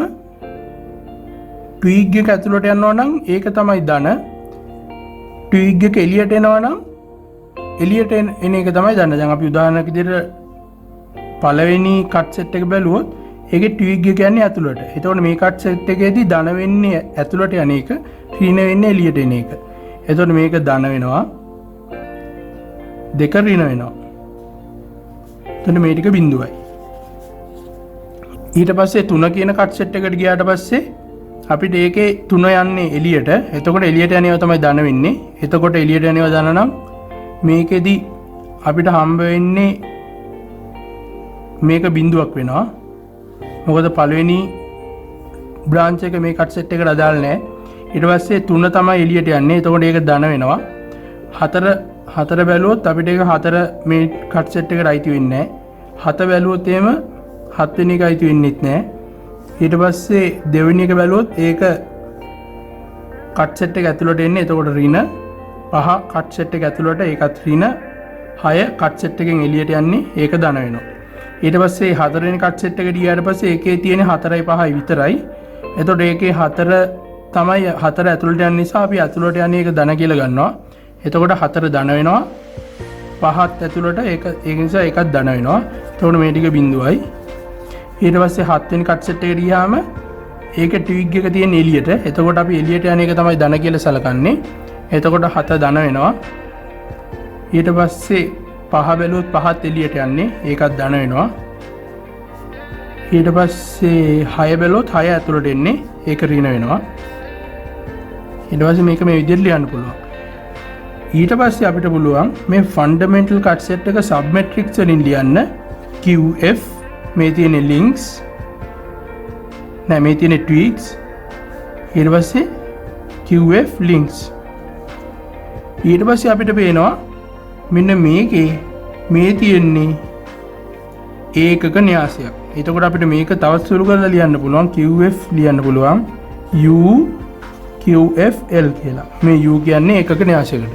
ට්විග් එක ඇතුළට යනවා නම් ඒක තමයි ධන. ට්විග් එක එළියට එනවා නම් එළියට එන එක තමයි ධන. දැන් අපි උදාහරණයක් විදිහට පළවෙනි කට් සෙට් එක බැලුවොත් ඒකේ ට්විග් එක කියන්නේ ඇතුළට. එතකොට මේ කට් සෙට් එකේදී ධන වෙන්නේ ඇතුළට යන එක, ඍණ වෙන්නේ එළියට එන එක. එතකොට මේක ධන වෙනවා. 2 ඍණ වෙනවා. එතකොට මේ ටික බිඳුවයි. ඊට පස්සේ 3 කියන කට් සෙට් එකට ගියාට පස්සේ අපිට ඒකේ 3 යන්නේ එළියට. එතකොට එළියට යනේව තමයි ධන වෙන්නේ. එතකොට එළියට යනේව ධන නම් මේකෙදි අපිට හම්බ වෙන්නේ මේක බිඳුවක් වෙනවා. මොකද පළවෙනි බ්‍රාන්ච් එක මේ කට් සෙට් එකට අදාළ නැහැ. ඊට පස්සේ 3 තමයි එළියට යන්නේ. එතකොට ඒක ධන වෙනවා. 4 බැලුවොත් අපිට ඒක 4 මේ කට් සෙට් එකට අයිති වෙන්නේ නැහැ. 7 බැලුවොත් එහෙම 7 වෙනි එක අයිති වෙන්නේත් නැහැ. ඊට පස්සේ දෙවෙනි එක බැලුවොත් ඒක කට් සෙට් එක ඇතුළට එන්නේ. එතකොට ඍණ 5 කට් සෙට් එක ඇතුළට ඒකත් ඍණ 6 කට් සෙට් එකෙන් එළියට යන්නේ ඒක ධන වෙනවා. ඊට පස්සේ 4 වෙනි කට් සෙට් එකට ගියාට පස්සේ ඒකේ තියෙන 4යි 5යි විතරයි. එතකොට ඒකේ 4 තමයි 4 ඇතුළට යන නිසා අපි ඇතුළට යන්නේ ඒක ධන කියලා ගන්නවා. එතකොට 4 ධන වෙනවා. 5ත් ඇතුළට ඒක නිසා ඒකත් ධන වෙනවා. එතකොට මේ ටික බිඳුවයි. ඊට පස්සේ 7 වෙනි කට් සෙට් එකට ගියාම ඒකේ ට්විග් එක තියෙන එළියට. එතකොට අපි එළියට යන එක තමයි ධන කියලා සලකන්නේ. එතකොට 7 ධන වෙනවා. ඊට පස්සේ 5 බැලුවොත් 5ත් එළියට යන්නේ. ඒකත් ධන වෙනවා. ඊට පස්සේ 6 බැලුවොත් 6 ඇතුළට එන්නේ. ඒක ඍණ වෙනවා. ඊට පස්සේ මේක මේ විදිහට ලියන්න පුළුවන්. ඊට පස්සේ අපිට පුළුවන් මේ ෆන්ඩමෙන්ටල් කට් සෙට් එක සබ් මැට්‍රික්ස් වලින් ලියන්න. QF මේ තියෙන ලින්ක්ස් මේ තියෙන ට්විග්ස්. ඊට පස්සේ QF ලින්ක්ස්. ඊට පස්සේ අපිට පේනවා මෙන්න මේකේ මේ තියෙන්නේ ඒකක න්‍යාසයක්. එතකොට අපිට මේක තවත් සුළු කරලා ලියන්න පුළුවන්. QF ලියන්න පුළුවන් U QFL කියලා. මේ U කියන්නේ ඒකක න්‍යාසයකට.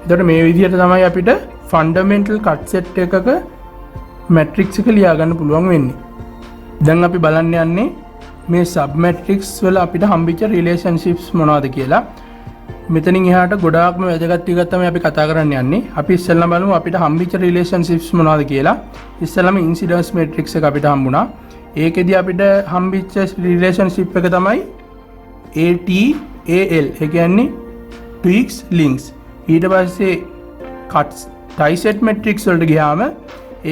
එතකොට මේ විදිහට තමයි අපිට ෆන්ඩමෙන්ටල් කට් සෙට් එකක මැට්‍රික්ස් එක ලියා ගන්න පුළුවන් වෙන්නේ. දැන් අපි බලන්න යන්නේ මේ සබ් මැට්‍රික්ස් වල අපිට හම්බෙච්ච රිලේෂන්ෂිප්ස් මොනවද කියලා. මෙතනින් එහාට ගොඩාක්ම වැදගත් ටිකක් තමයි අපි කතා කරන්න යන්නේ. අපි ඉස්සෙල්ලා බලමු අපිට හම්බෙච්ච රිලේෂන්ෂිප්ස් මොනවද කියලා. ඉස්සෙල්ලාම ඉන්සිඩන්ස් මැට්‍රික්ස් එක අපිට හම්බුණා. ඒකෙදි අපිට හම්බෙච්ච රිලේෂන්ෂිප් එක තමයි ATAL. ඒ කියන්නේ ට්විග්ස් ලින්ක්ස්. ඊට පස්සේ කට්ස් ටයිසෙට් මැට්‍රික්ස් වලට ගියාම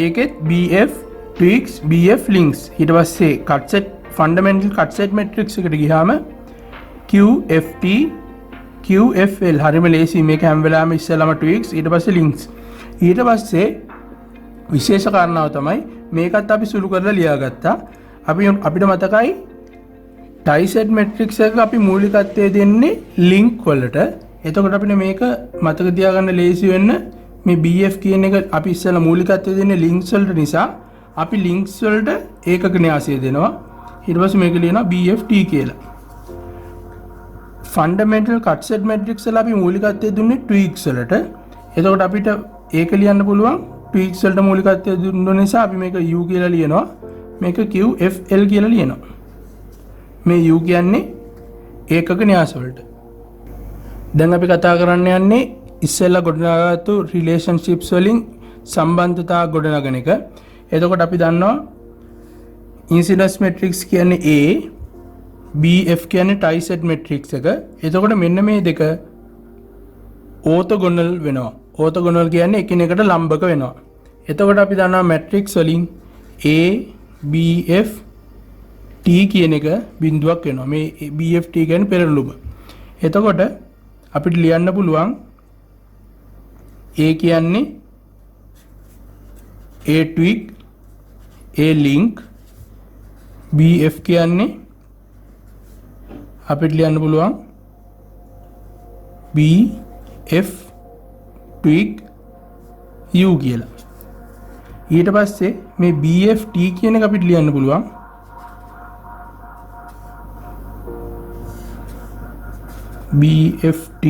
ඒකෙත් BF ට්විග්ස් BF ලින්ක්ස්. ඊට පස්සේ cut set fundamental cut set matrix එකට ගියාම QFT QFL. හරිම ලේසි. මේක හැම වෙලාවෙම ඉස්සෙල්ලාම ට්විග්ස් ඊට පස්සේ ලින්ක්ස්. ඊට පස්සේ විශේෂ කාරණාව තමයි මේකත් අපි සුළු කරලා ලියාගත්තා. අපිට මතකයි ටයිසෙට් මැට්‍රික්ස් එක අපි මූලිකත්වයේ දෙන්නේ ලින්ක් වලට. එතකොට අපිට මේක මතක තියාගන්න ලේසි වෙන්න මේ BF කියන එක අපි ඉස්සෙල්ලා මූලිකත්වයේ දෙන්නේ ලින්ක්ස් වලට නිසා අපි ලින්ක්ස් වලට ඒකක න්‍යාසය දෙනවා. ඊට පස්සේ මේක ලියනවා BFT කියලා. ෆන්ඩමෙන්ටල් කට් සෙට් මැට්‍රික්ස් වල අපි මූලිකත්වයේ දුන්නේ ට්විග්ස් වලට. එතකොට අපිට ඒක ලියන්න පුළුවන් ට්විග්ස් වලට මූලිකත්වයේ දුන්න නිසා අපි මේක U කියලා ලියනවා. මේක QFL කියලා ලියනවා. මේ U කියන්නේ ඒකක න්‍යාස වලට. දැන් අපි කතා කරන්න යන්නේ ඉස්සෙල්ලා ගොඩනගාගත්තු රිලේෂන්ෂිප්ස් වලින් සම්බන්ධතා ගොඩනගන එක. එතකොට අපි දන්නවා ඉන්සිඩන්ස් මැට්‍රික්ස් කියන්නේ A, BF කියන්නේ ටයිසෙට් මැට්‍රික්ස් එක. එතකොට මෙන්න මේ දෙක ඕතොගොනල් වෙනවා. ඕතොගොනල් කියන්නේ එකිනෙකට ලම්බක වෙනවා. එතකොට අපි දන්නවා මැට්‍රික්ස් වලින් A, BF, t කියන එක බිඳුවක් වෙනවා. මේ BFT කියන්නේ පෙරළුම. එතකොට අපිට ලියන්න පුළුවන් A කියන්නේ A twig A link BF කියන්නේ අපිට ලියන්න පුළුවන් BF twig U කියලා. ඊට පස්සේ මේ BFT කියන එක අපිට ලියන්න පුළුවන් BFT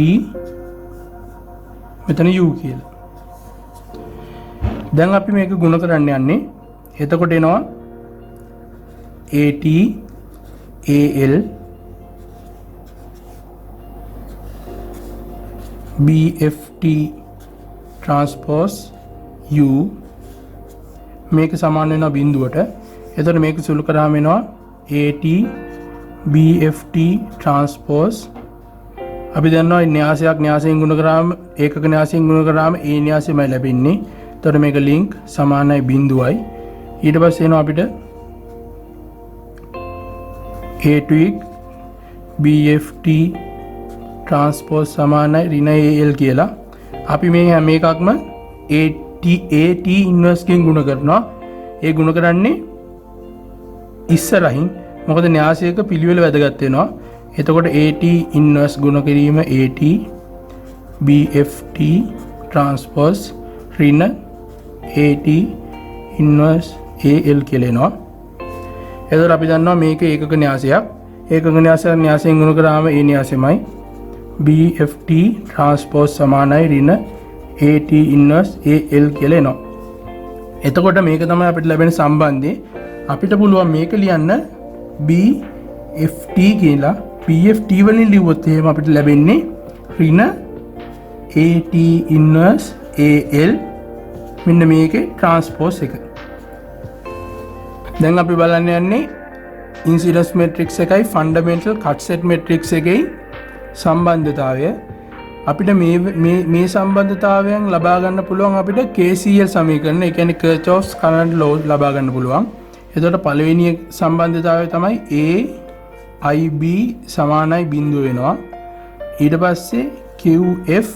මෙතන U කියලා. දැන් අපි මේක ගුණ කරන්න යන්නේ. එතකොට එනවා AT AL BFT transpose U මේක සමාන වෙනවා බිඳුවට. එතකොට මේක සුළු කරාම එනවා AT BFT transpose අපි දන්නවා න්‍යාසයක් න්‍යාසයෙන් ගුණ කරාම ඒකක න්‍යාසයෙන් ගුණ කරාම ඒ න්‍යාසෙමයි ලැබෙන්නේ. එතකොට මේක ලින්ක් සමානයි බිඳුවයි. ඊට පස්සේ එනවා අපිට A twig BFT transpose සමානයි ඍණ AL කියලා. අපි මේ හැම එකක්ම AT inverse කින් ගුණ කරනවා. ඒ ගුණ කරන්නේ ඉස්සරහින්. මොකද න්‍යාසයක පිළිවෙල වැදගත් වෙනවා. එතකොට AT inverse ගුණ කිරීම AT BFT transpose ඍණ AT inverse AL කියලා එනවා. එතකොට අපි දන්නවා මේක ඒකක න්‍යාසයක්. ඒකක න්‍යාසයෙන් ගුණ කරාම ඒ න්‍යාසෙමයි BFT transpose සමානයි ඍණ AT inverse AL කියලා එනවා. එතකොට මේක තමයි අපිට ලැබෙන සම්බන්ධය. අපිට පුළුවන් මේක ලියන්න BFT කියලා. BFT වලින් ලිව්වොත් එහෙම අපිට ලැබෙන්නේ ඍණ AT inverse AL මෙන්න මේකේ transpose එක. දැන් අපි බලන්න යන්නේ incidence matrix එකයි fundamental cut set matrix එකේ සම්බන්ධතාවය. අපිට මේ සම්බන්ධතාවයන් ලබා ගන්න පුළුවන් අපිට KCL සමීකරණ, ඒ කියන්නේ Kirchhoff's current law ලබා ගන්න පුළුවන්. එතකොට පළවෙනි සම්බන්ධතාවය තමයි A IB සමානයි බිඳුව වෙනවා. ඊට පස්සේ QF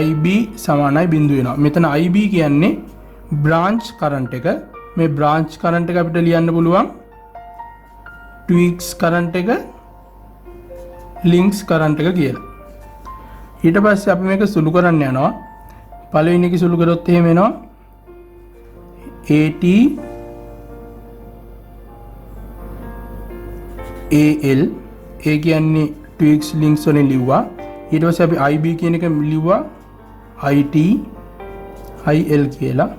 IB සමානයි බිඳුව වෙනවා. මෙතන IB කියන්නේ branch current එක. මේ branch current එක අපිට ලියන්න පුළුවන් twigs current එක links current එක කියලා. ඊට පස්සේ අපි මේක සුළු කරන්න යනවා. පළවෙනි එක සුළු කරොත් එහෙම එනවා AT AL ඒ කියන්නේ twigs links වලින් ලිව්වා. ඊට පස්සේ අපි IB කියන එක ලිව්වා IT IL කියලා.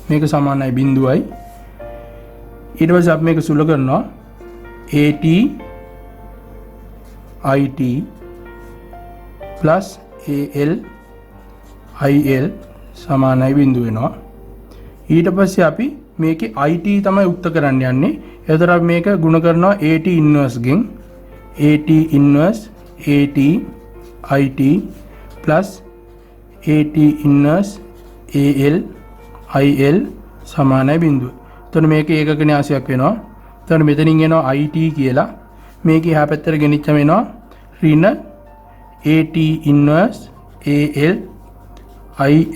මේක සමානයි බිඳුවයි. ඊට පස්සේ අපි මේක සුළු කරනවා AT IT plus AL IL සමානයි බිඳුව වෙනවා. ඊට පස්සේ අපි මේකේ IT තමයි උක්ත කරන්න යන්නේ. එතකොට අපි මේක ගුණ කරනවා AT inverse ගෙන්. AT inverse AT IT plus AT inverse AL IL සමානයි බිඳුව. එතකොට මේක ඒකක න්‍යාසයක් වෙනවා. එතකොට මෙතනින් එනවා IT කියලා. මේක එහා පැත්තට ගෙනිච්චම එනවා ඍණ AT inverse AL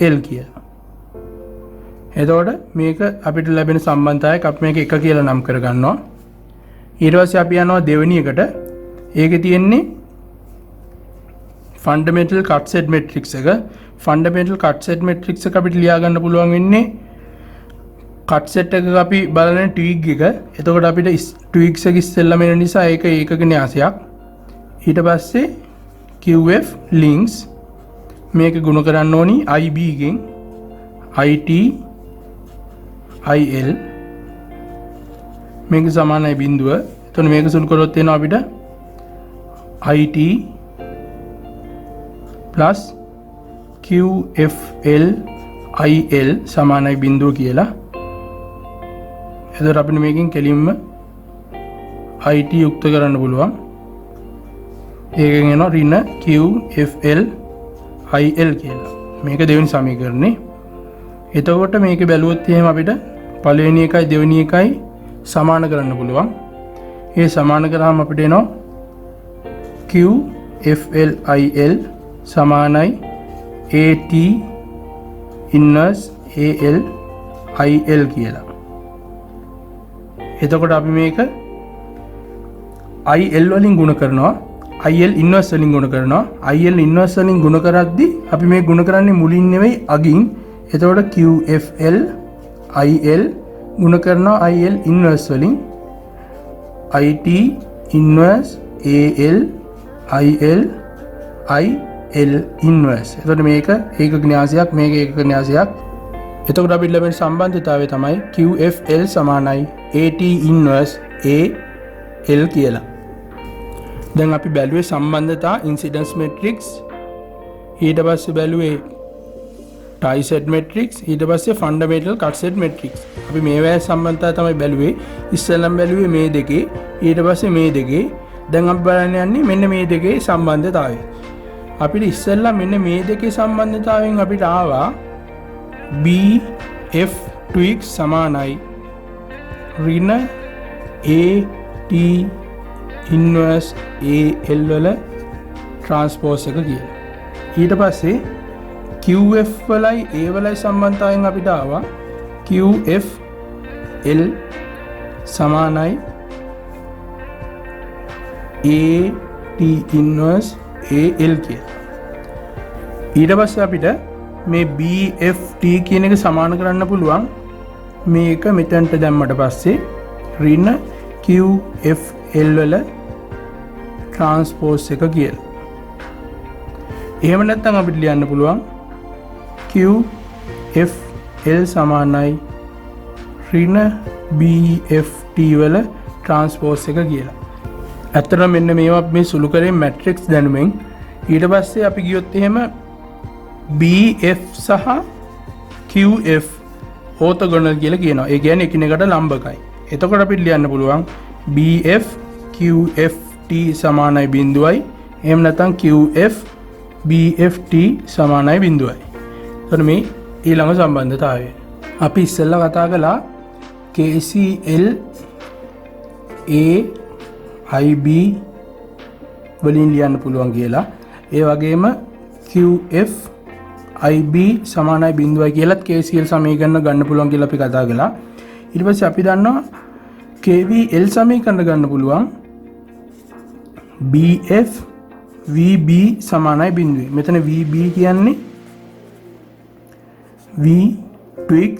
IL කියලා. එතකොට මේක අපිට ලැබෙන සම්බන්ධතාවයක් අපි මේක එක කියලා නම් කරගන්නවා. ඊට පස්සේ අපි යනවා දෙවෙනි එකට. ඒකේ තියෙන්නේ fundamental cut set matrix එක. fundamental cut set matrix එක අපිට ලියා ගන්න පුළුවන් වෙන්නේ cut set එකක අපි බලන twig එක. එතකොට අපිට twigs එක ඉස්සෙල්ලාම එන නිසා ඒක ඒකක න්‍යාසයක්. ඊට පස්සේ QF links මේක ගුණ කරන්න ඕනි IB ගෙන් IT IL මේක සමානයි බිඳුව. එතකොට මේක සුළු කරොත් එනවා අපිට IT plus QFL IL සමානයි බිඳුව කියලා. එතකොට අපිට මේකෙන් කෙලින්ම IT යුක්ත කරන්න පුළුවන්. ඒකෙන් එනවා ඍණ QFL IL කියලා. මේක දෙවෙනි සමීකරණේ. එතකොට මේක බැලුවොත් එහෙම අපිට පළවෙනි එකයි දෙවෙනි එකයි සමාන කරන්න පුළුවන්. ඒ සමාන කරාම අපිට එනවා QFLIL සමානයි AT inverse AL IL කියලා. එතකොට අපි මේක IL වලින් ගුණ කරනවා, IL inverse වලින් ගුණ කරනවා. IL inverse වලින් ගුණ කරද්දී අපි මේ ගුණ කරන්නේ මුලින් නෙවෙයි අගින්. එතකොට QFL IL ගුණ කරනවා IL inverse වලින්, IT inverse AL IL IL inverse. එතකොට මේක ඒකක න්‍යාසයක්, මේක ඒකක න්‍යාසයක්. එතකොට අපිට ලැබෙන සම්බන්ධතාවය තමයි QFL සමානයි AT inverse AL කියලා. දැන් අපි බැලුවේ සම්බන්ධතා ඉන්සිඩන්ස් මැට්‍රික්ස්, ඊට පස්සේ බැලුවේ ටයි සෙට් මැට්‍රික්ස්, ඊට පස්සේ ෆන්ඩමෙන්ටල් කට් සෙට් මැට්‍රික්ස්. අපි මේවා සම්බන්ධතාව තමයි බැලුවේ. ඉස්සෙල්ලම බැලුවේ මේ දෙකේ, ඊට පස්සේ මේ දෙකේ. දැන් අපි බලන්න යන්නේ මෙන්න මේ දෙකේ සම්බන්ධතාවය. අපිට ඉස්සෙල්ලා මෙන්න මේ දෙකේ සම්බන්ධතාවයෙන් අපිට ආවා BF twix සමානයි ඍණ AT inverse AL වල ට්‍රාන්ස්පෝස් එක කියලා. ඊට පස්සේ QF වලයි A වලයි සම්බන්ධතාවයෙන් අපිට ආවා QFL සමානයි AT inverse AL කියලා. ඊට පස්සේ අපිට මේ BFT කියන එක සමාන කරන්න පුළුවන් මේක මෙතනට දැම්මට පස්සේ ඍණ QFL වල ට්‍රාන්ස්පෝස් එක කියලා. එහෙම නැත්නම් අපිට ලියන්න පුළුවන් QFL සමානයි ඍණ BFT වල ට්‍රාන්ස්පෝස් එක කියලා. ඇත්තටම මෙන්න මේවා මේ සුළු කරේ මැට්‍රික්ස් දැනුමෙන්. ඊට පස්සේ අපි ගියොත් එහෙම BF සහ QF ඕතොගොනල් කියලා කියනවා. ඒ කියන්නේ එකිනෙකට ලම්බකයි. එතකොට අපිට ලියන්න පුළුවන් BF QFT සමානයි 0යි. එහෙම නැත්නම් QF BFT සමානයි 0යි. එතකොට මේ ඊළඟ සම්බන්ධතාවය. අපි ඉස්සෙල්ලා කතා කළා KCL AIB වලින් ලියන්න පුළුවන් කියලා. ඒ වගේම QF IB සමානයි 0යි කියලාත් KCL සමීකරණ ගන්න පුළුවන් කියලා අපි කතා කළා. ඊට පස්සේ අපි දන්නවා KVL සමීකරණ ගන්න පුළුවන් BF VB සමානයි 0යි. මෙතන VB කියන්නේ V twix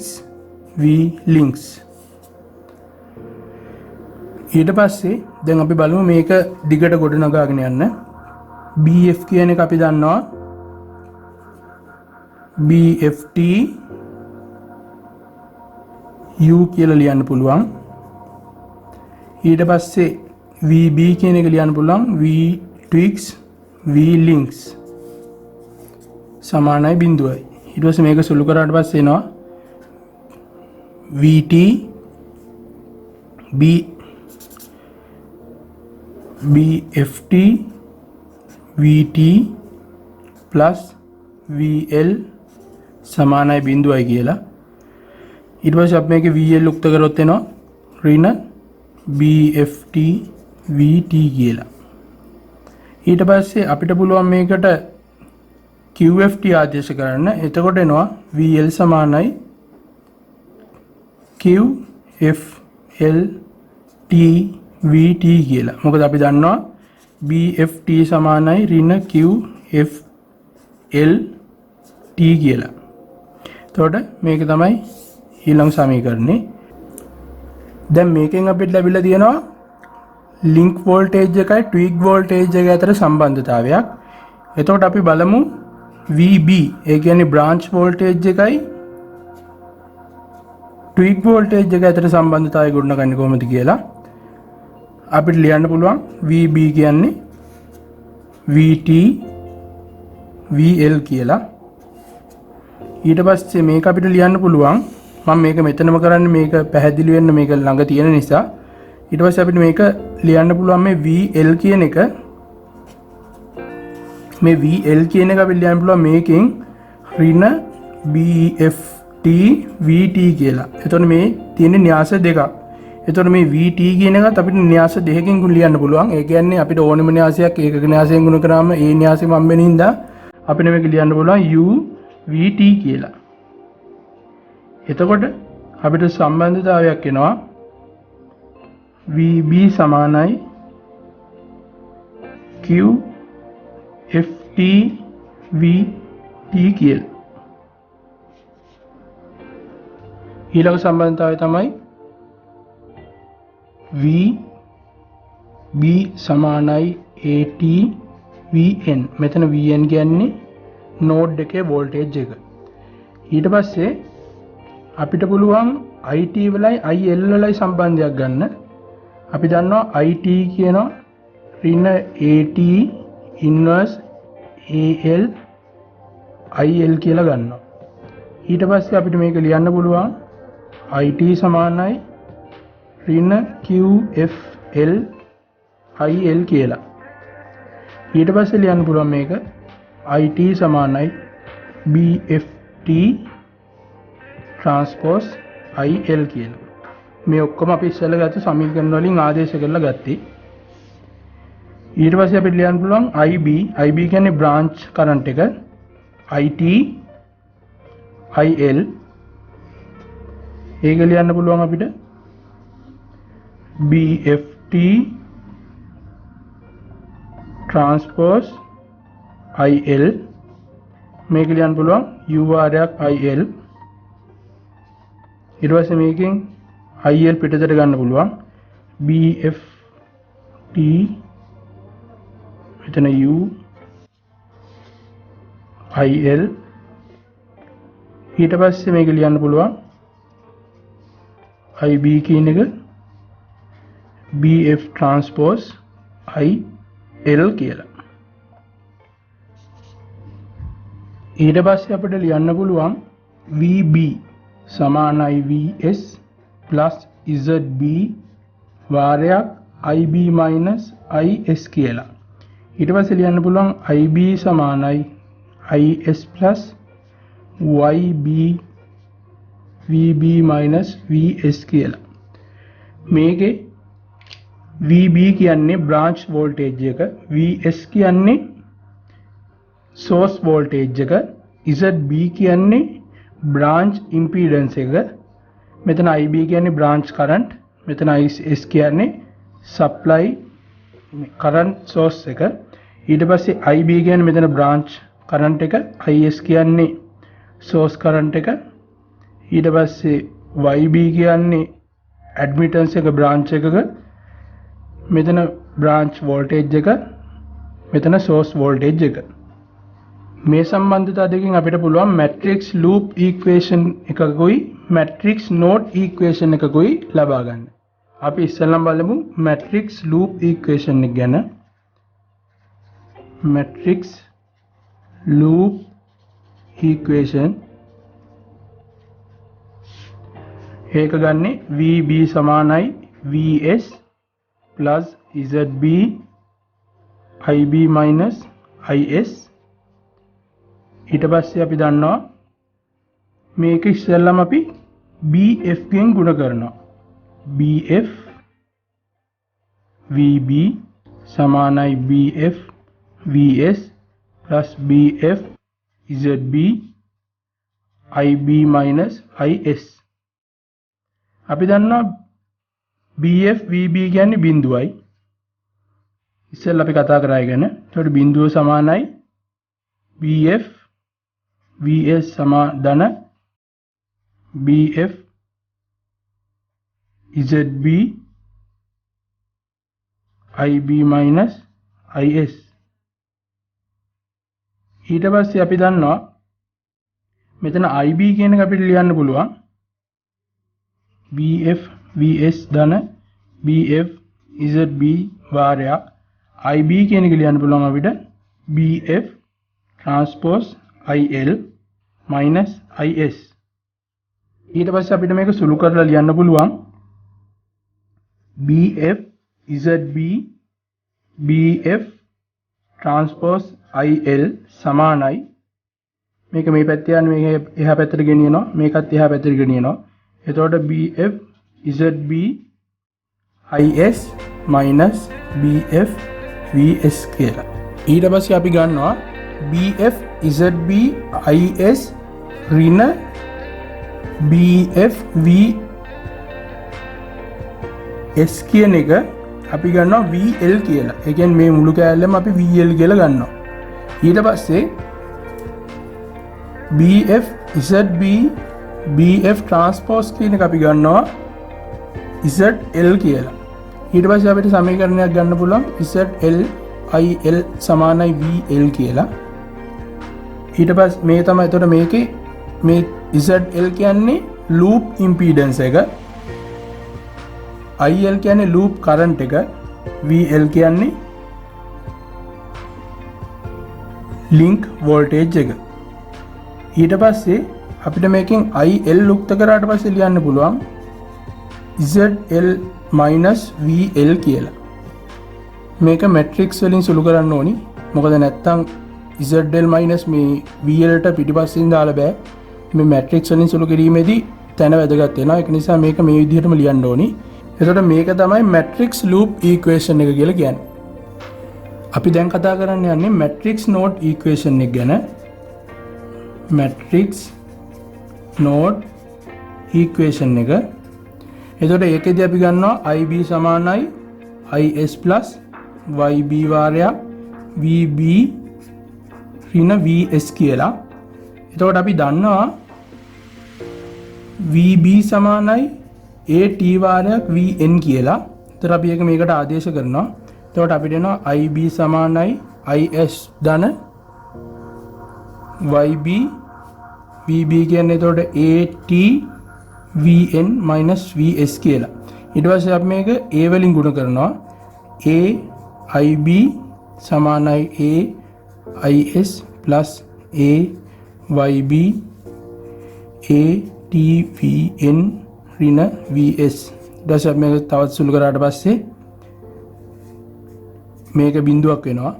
V links. ඊට පස්සේ දැන් අපි බලමු මේක දිගට ගොඩනගාගෙන යන්න. BF කියන එක අපි දන්නවා BFT U කියලා ලියන්න පුළුවන්. ඊට පස්සේ VB කියන එක ලියන්න පුළුවන් V twix V links සමානයි 0යි. ඊට පස්සේ මේක සුළු කරාට පස්සේ එනවා VT BFT VT plus VL සමානයි 0යි කියලා. ඊට පස්සේ අපි මේකේ VL උක්ත කරොත් එනවා ඍණ BFT VT කියලා. ඊට පස්සේ අපිට පුළුවන් මේකට QFT ආදේශ කරන්න. එතකොට එනවා VL සමානයි QFL T VT කියලා. මොකද අපි දන්නවා BFT සමානයි ඍණ QFL T කියලා. එතකොට මේක තමයි ඊළඟ සමීකරණේ. දැන් මේකෙන් අපිට ලැබිලා තියෙනවා ලින්ක් වෝල්ටේජ් එකයි ට්විග් වෝල්ටේජ් එක අතර සම්බන්ධතාවයක්. එතකොට අපි බලමු VB ඒ කියන්නේ බ්‍රාන්ච් වෝල්ටේජ් එකයි ට්විග් වෝල්ටේජ් එක අතර සම්බන්ධතාවය ගොඩනගන්නේ කොහොමද කියලා. අපිට ලියන්න පුළුවන් VB කියන්නේ VT VL කියලා. ඊට පස්සේ මේක අපිට ලියන්න පුළුවන්, මම මේක මෙතනම කරන්නේ මේක පැහැදිලි වෙන්න මේක ළඟ තියෙන නිසා. ඊට පස්සේ අපිට මේක ලියන්න පුළුවන් මේ VL කියන එක, මේ VL කියන එක අපිට ලියන්න පුළුවන් මේකෙන් ඍණ BFT VT කියලා. එතකොට මේ තියෙන න්‍යාස දෙකක්. එතකොට මේ VT කියන එකත් අපිට න්‍යාස දෙකකින් ලියන්න පුළුවන්. ඒ කියන්නේ අපිට ඕනෙම න්‍යාසයක් ඒකක න්‍යාසයෙන් ගුණ කරාම ඒ න්‍යාසෙම හම්බෙන හින්දා අපිට මේක ලියන්න පුළුවන් U VT කියලා. එතකොට අපිට සම්බන්ධතාවයක් එනවා VB සමානයි QFT VT කියලා. ඊළඟ සම්බන්ධතාවය තමයි VB සමානයි AT VN. මෙතන VN කියන්නේ නෝඩ් එකේ වෝල්ටේජ් එක. ඊට පස්සේ අපිට පුළුවන් IT වලයි IL වලයි සම්බන්ධයක් ගන්න. අපි දන්නවා IT කියනවා ඍණ AT ඉන්වර්ස් AL IL කියලා ගන්නවා. ඊට පස්සේ අපිට මේක ලියන්න පුළුවන් IT සමානයි ඍණ QFL IL කියලා. ඊට පස්සේ ලියන්න පුළුවන් මේක IT සමානයි BFT ट्रांसपोज IL කියලා. මේ ඔක්කොම අපි ඉස්සෙල්ලා ගත්ත සමීකරණ වලින් ආදේශ කරලා ගත්තේ. ඊට පස්සේ අපිට ලියන්න පුළුවන් IB කියන්නේ බ්‍රාන්ච් කරන්ට් එක, IT IL ඒක ලියන්න පුළුවන් අපිට BFT ट्रांसपोज IL මේක ලියන්න පුළුවන් U වාරයක් IL. ඊට පස්සේ මේකෙන් IL පිටතට ගන්න පුළුවන් BFT මෙතන U IL. ඊට පස්සේ මේක ලියන්න පුළුවන් IB කියන එක BF ट्रांसपोज IL කියලා. ඊට පස්සේ අපිට ලියන්න පුළුවන් VB සමානයි VS plus ZB වාරයක් IB minus IS කියලා. ඊට පස්සේ ලියන්න පුළුවන් IB සමානයි IS plus YB VB minus VS කියලා. මේකේ VB කියන්නේ බ්‍රාන්ච් වෝල්ටේජ් එක, VS කියන්නේ සෝස් වෝල්ටේජ් එක, ZB කියන්නේ ब्रांच इंपीडेंस එක. මෙතන IB කියන්නේ ब्रांच करंट, මෙතන IS කියන්නේ सप्लाई करंट सोर्स එක. ඊට පස්සේ IB කියන්නේ මෙතන ब्रांच करंट එක, IS කියන්නේ सोर्स करंट එක. ඊට පස්සේ YB කියන්නේ एडमिटेंस එක ब्रांच එකක, මෙතන ब्रांच वोल्टेज එක, මෙතන सोर्स वोल्टेज එක. මේ සම්බන්ධතා දෙකෙන් අපිට පුළුවන් මැට්‍රික්ස් ලූප් ඉක්වේෂන් එකකුයි මැට්‍රික්ස් නෝඩ් ඉක්වේෂන් එකකුයි ලබා ගන්න. අපි ඉස්සෙල්ලාම බලමු මැට්‍රික්ස් ලූප් ඉක්වේෂන් එක ගැන. මැට්‍රික්ස් ලූප් ඉක්වේෂන් ඒක ගන්නේ VB සමානයි VS plus ZB IB minus IS. ඊට පස්සේ අපි දන්නවා මේක ඉස්සෙල්ලාම අපි BF ගෙන් ගුණ කරනවා. BF VB සමානයි BF VS plus BF ZB IB minus IS. අපි දන්නවා BF VB කියන්නේ බිඳුවයි. ඉස්සෙල්ලා අපි කතා කරා ගැන. ඒකට බිඳුව සමානයි BF VS සමාන BF ZB IB minus IS. ඊට පස්සේ අපි දන්නවා මෙතන IB කියන එක අපිට ලියන්න පුළුවන් BF VS ධන BF ZB වාරයක් IB කියන එක ලියන්න පුළුවන් අපිට BF transpose IL minus IS. ඊට පස්සේ අපිට මේක සුළු කරලා ලියන්න පුළුවන් BF ZB BF transpose IL සමානයි මේක මේ පැත්තේ යන මේක එහා පැත්තට ගෙනියනවා මේකත් එහා පැත්තට ගෙනියනවා. එතකොට BF ZB is minus bf vs කියලා. ඊට පස්සේ අපි ගන්නවා bf zb is ඍණ bf vs කියන එක අපි ගන්නවා vl කියලා. ඒ කියන්නේ මේ මුළු කෑල්ලම අපි vl කියලා ගන්නවා. ඊට පස්සේ bf zb bf transpose කියන එක අපි ගන්නවා zl කියලා. ඊට පස්සේ අපිට සමීකරණයක් ගන්න පුළුවන් zl il සමානයි vl කියලා. ඊට පස්සේ මේ තමයි එතකොට මේකේ මේ zl කියන්නේ loop impedance එක, il කියන්නේ loop current එක, vl කියන්නේ link voltage එක. ඊට පස්සේ අපිට මේකෙන් il යුක්ත කරාට පස්සේ ලියන්න පුළුවන් zl minus vl කියලා. මේක මැට්‍රික්ස් වලින් සුළු කරන්න ඕනි. මොකද නැත්තම් zl minus මේ vl ට පිටිපස්සෙන් දාලා බෑ. මේ මැට්‍රික්ස් වලින් සුළු කිරීමේදී තැන වැදගත් වෙනවා. ඒක නිසා මේක මේ විදිහටම ලියන්න ඕනි. එතකොට මේක තමයි මැට්‍රික්ස් ලූප් ඉක්වේෂන් එක කියලා කියන්නේ. අපි දැන් කතා කරන්න යන්නේ මැට්‍රික්ස් නෝඩ් ඉක්වේෂන් එක ගැන. මැට්‍රික්ස් නෝඩ් ඉක්වේෂන් එක. එතකොට ඒකෙදී අපි ගන්නවා IB සමානයි IS plus YB වාරයක් VB ඍණ VS කියලා. එතකොට අපි දන්නවා VB සමානයි AT වාරයක් VN කියලා. එතකොට අපි ඒක මේකට ආදේශ කරනවා. එතකොට අපිට එනවා IB සමානයි IS ධන YB VB කියන්නේ එතකොට AT VN minus VS කියලා. ඊට පස්සේ අපි මේක A වලින් ගුණ කරනවා. AIB සමානයි AIS plus AYB ATVN ඍණ VS. ඊට පස්සේ මේක තවත් සුළු කරාට පස්සේ මේක බිඳුවක් වෙනවා.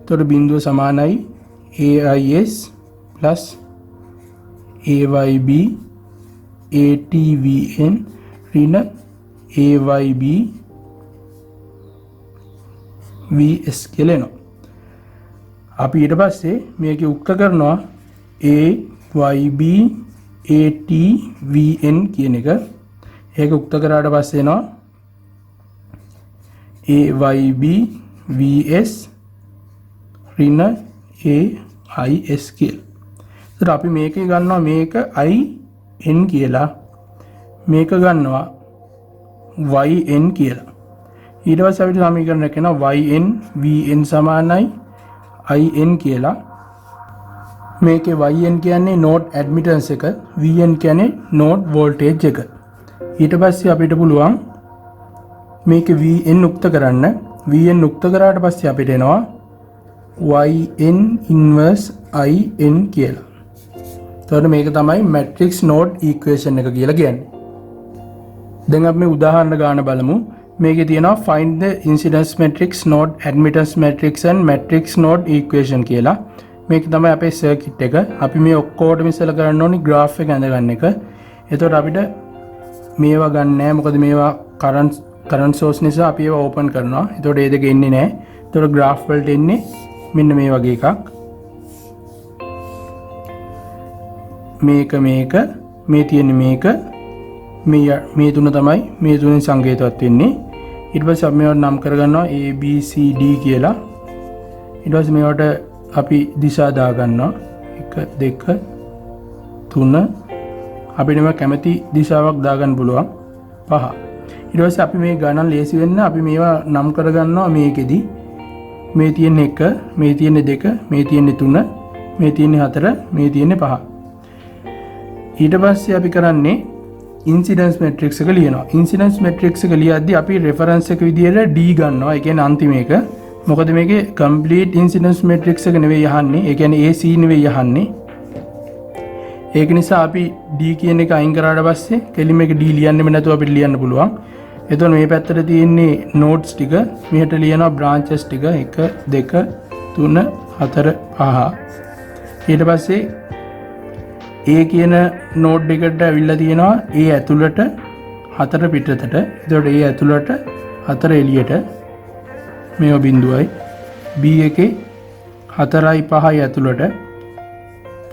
එතකොට බිඳුව සමානයි AIS plus AYB ATVN ඍණ AYB VS කියලා එනවා. අපි ඊට පස්සේ මේක උක්ත කරනවා AYB ATVN කියන එක. ඒක උක්ත කරාට පස්සේ එනවා AYB VS ඍණ AIS කියලා. ඒතර අපි මේකේ ගන්නවා මේක IN කියලා, මේක ගන්නවා yn කියලා. ඊට පස්සේ අපිට සමීකරණයක් එනවා yn vn සමානයි in කියලා. මේකේ yn කියන්නේ node admittance එක, vn කියන්නේ node voltage එක. ඊට පස්සේ අපිට පුළුවන් මේක vn උක්ත කරන්න. vn උක්ත කරාට පස්සේ අපිට එනවා yn inverse in කියලා. එතකොට මේක තමයි matrix node equation එක කියලා කියන්නේ. දැන් අපි මේ උදාහරණ ගන්න බලමු. මේකේ තියෙනවා find the incidence matrix node admittance matrix and matrix node equation කියලා. මේක තමයි අපේ circuit එක. අපි මේ ඔක්කොටම ඉස්සෙල්ලා කරන්න ඕනි graph එක ඇඳගන්න එක. එතකොට අපිට මේවා ගන්න නැහැ. මොකද මේවා current source නිසා අපි ඒවා open කරනවා. එතකොට ඒ දෙක එන්නේ නැහැ. එතකොට graph වලට එන්නේ මෙන්න මේ වගේ එකක්. මේක මේ තියෙන්නේ මේක මේ තුන තමයි මේ තුනෙන් සංකේතවත් වෙන්නේ. ඊට පස්සේ අපි මේවට නම් කරගන්නවා A B C D කියලා. ඊට පස්සේ මේවට අපි දිශා දා ගන්නවා 1 2 3 අපිට මේ කැමති දිශාවක් දාගන්න පුළුවන් 5. ඊට පස්සේ අපි මේ ගණන් ලේසි වෙන්න අපි මේවා නම් කරගන්නවා මේකෙදි. මේ තියෙන 1 මේ තියෙන 2 මේ තියෙන 3 මේ තියෙන 4 මේ තියෙන 5. ඊට පස්සේ අපි කරන්නේ incidence matrix එක ලියනවා. incidence matrix එක ලියද්දී අපි reference එක විදියට D ගන්නවා. ඒ කියන්නේ අන්තිම එක. මොකද මේකේ complete incidence matrix එක නෙවෙයි අහන්නේ. ඒ කියන්නේ AC නෙවෙයි අහන්නේ. ඒක නිසා අපි D කියන එක අයින් කරාට පස්සේ කෙලිම එක D ලියන්නෙම නැතුව අපිට ලියන්න පුළුවන්. එතකොට මේ පැත්තට තියෙන්නේ nodes ටික, මෙහෙට ලියනවා branches ටික 1 2 3 4 5. ඊට පස්සේ A කියන node එකට ඇවිල්ලා තියෙනවා A ඇතුළට 4 පිටතට. එතකොට ඒ ඇතුළට 4 එළියට මේව බිඳුවයි. B එකේ 4යි 5යි ඇතුළට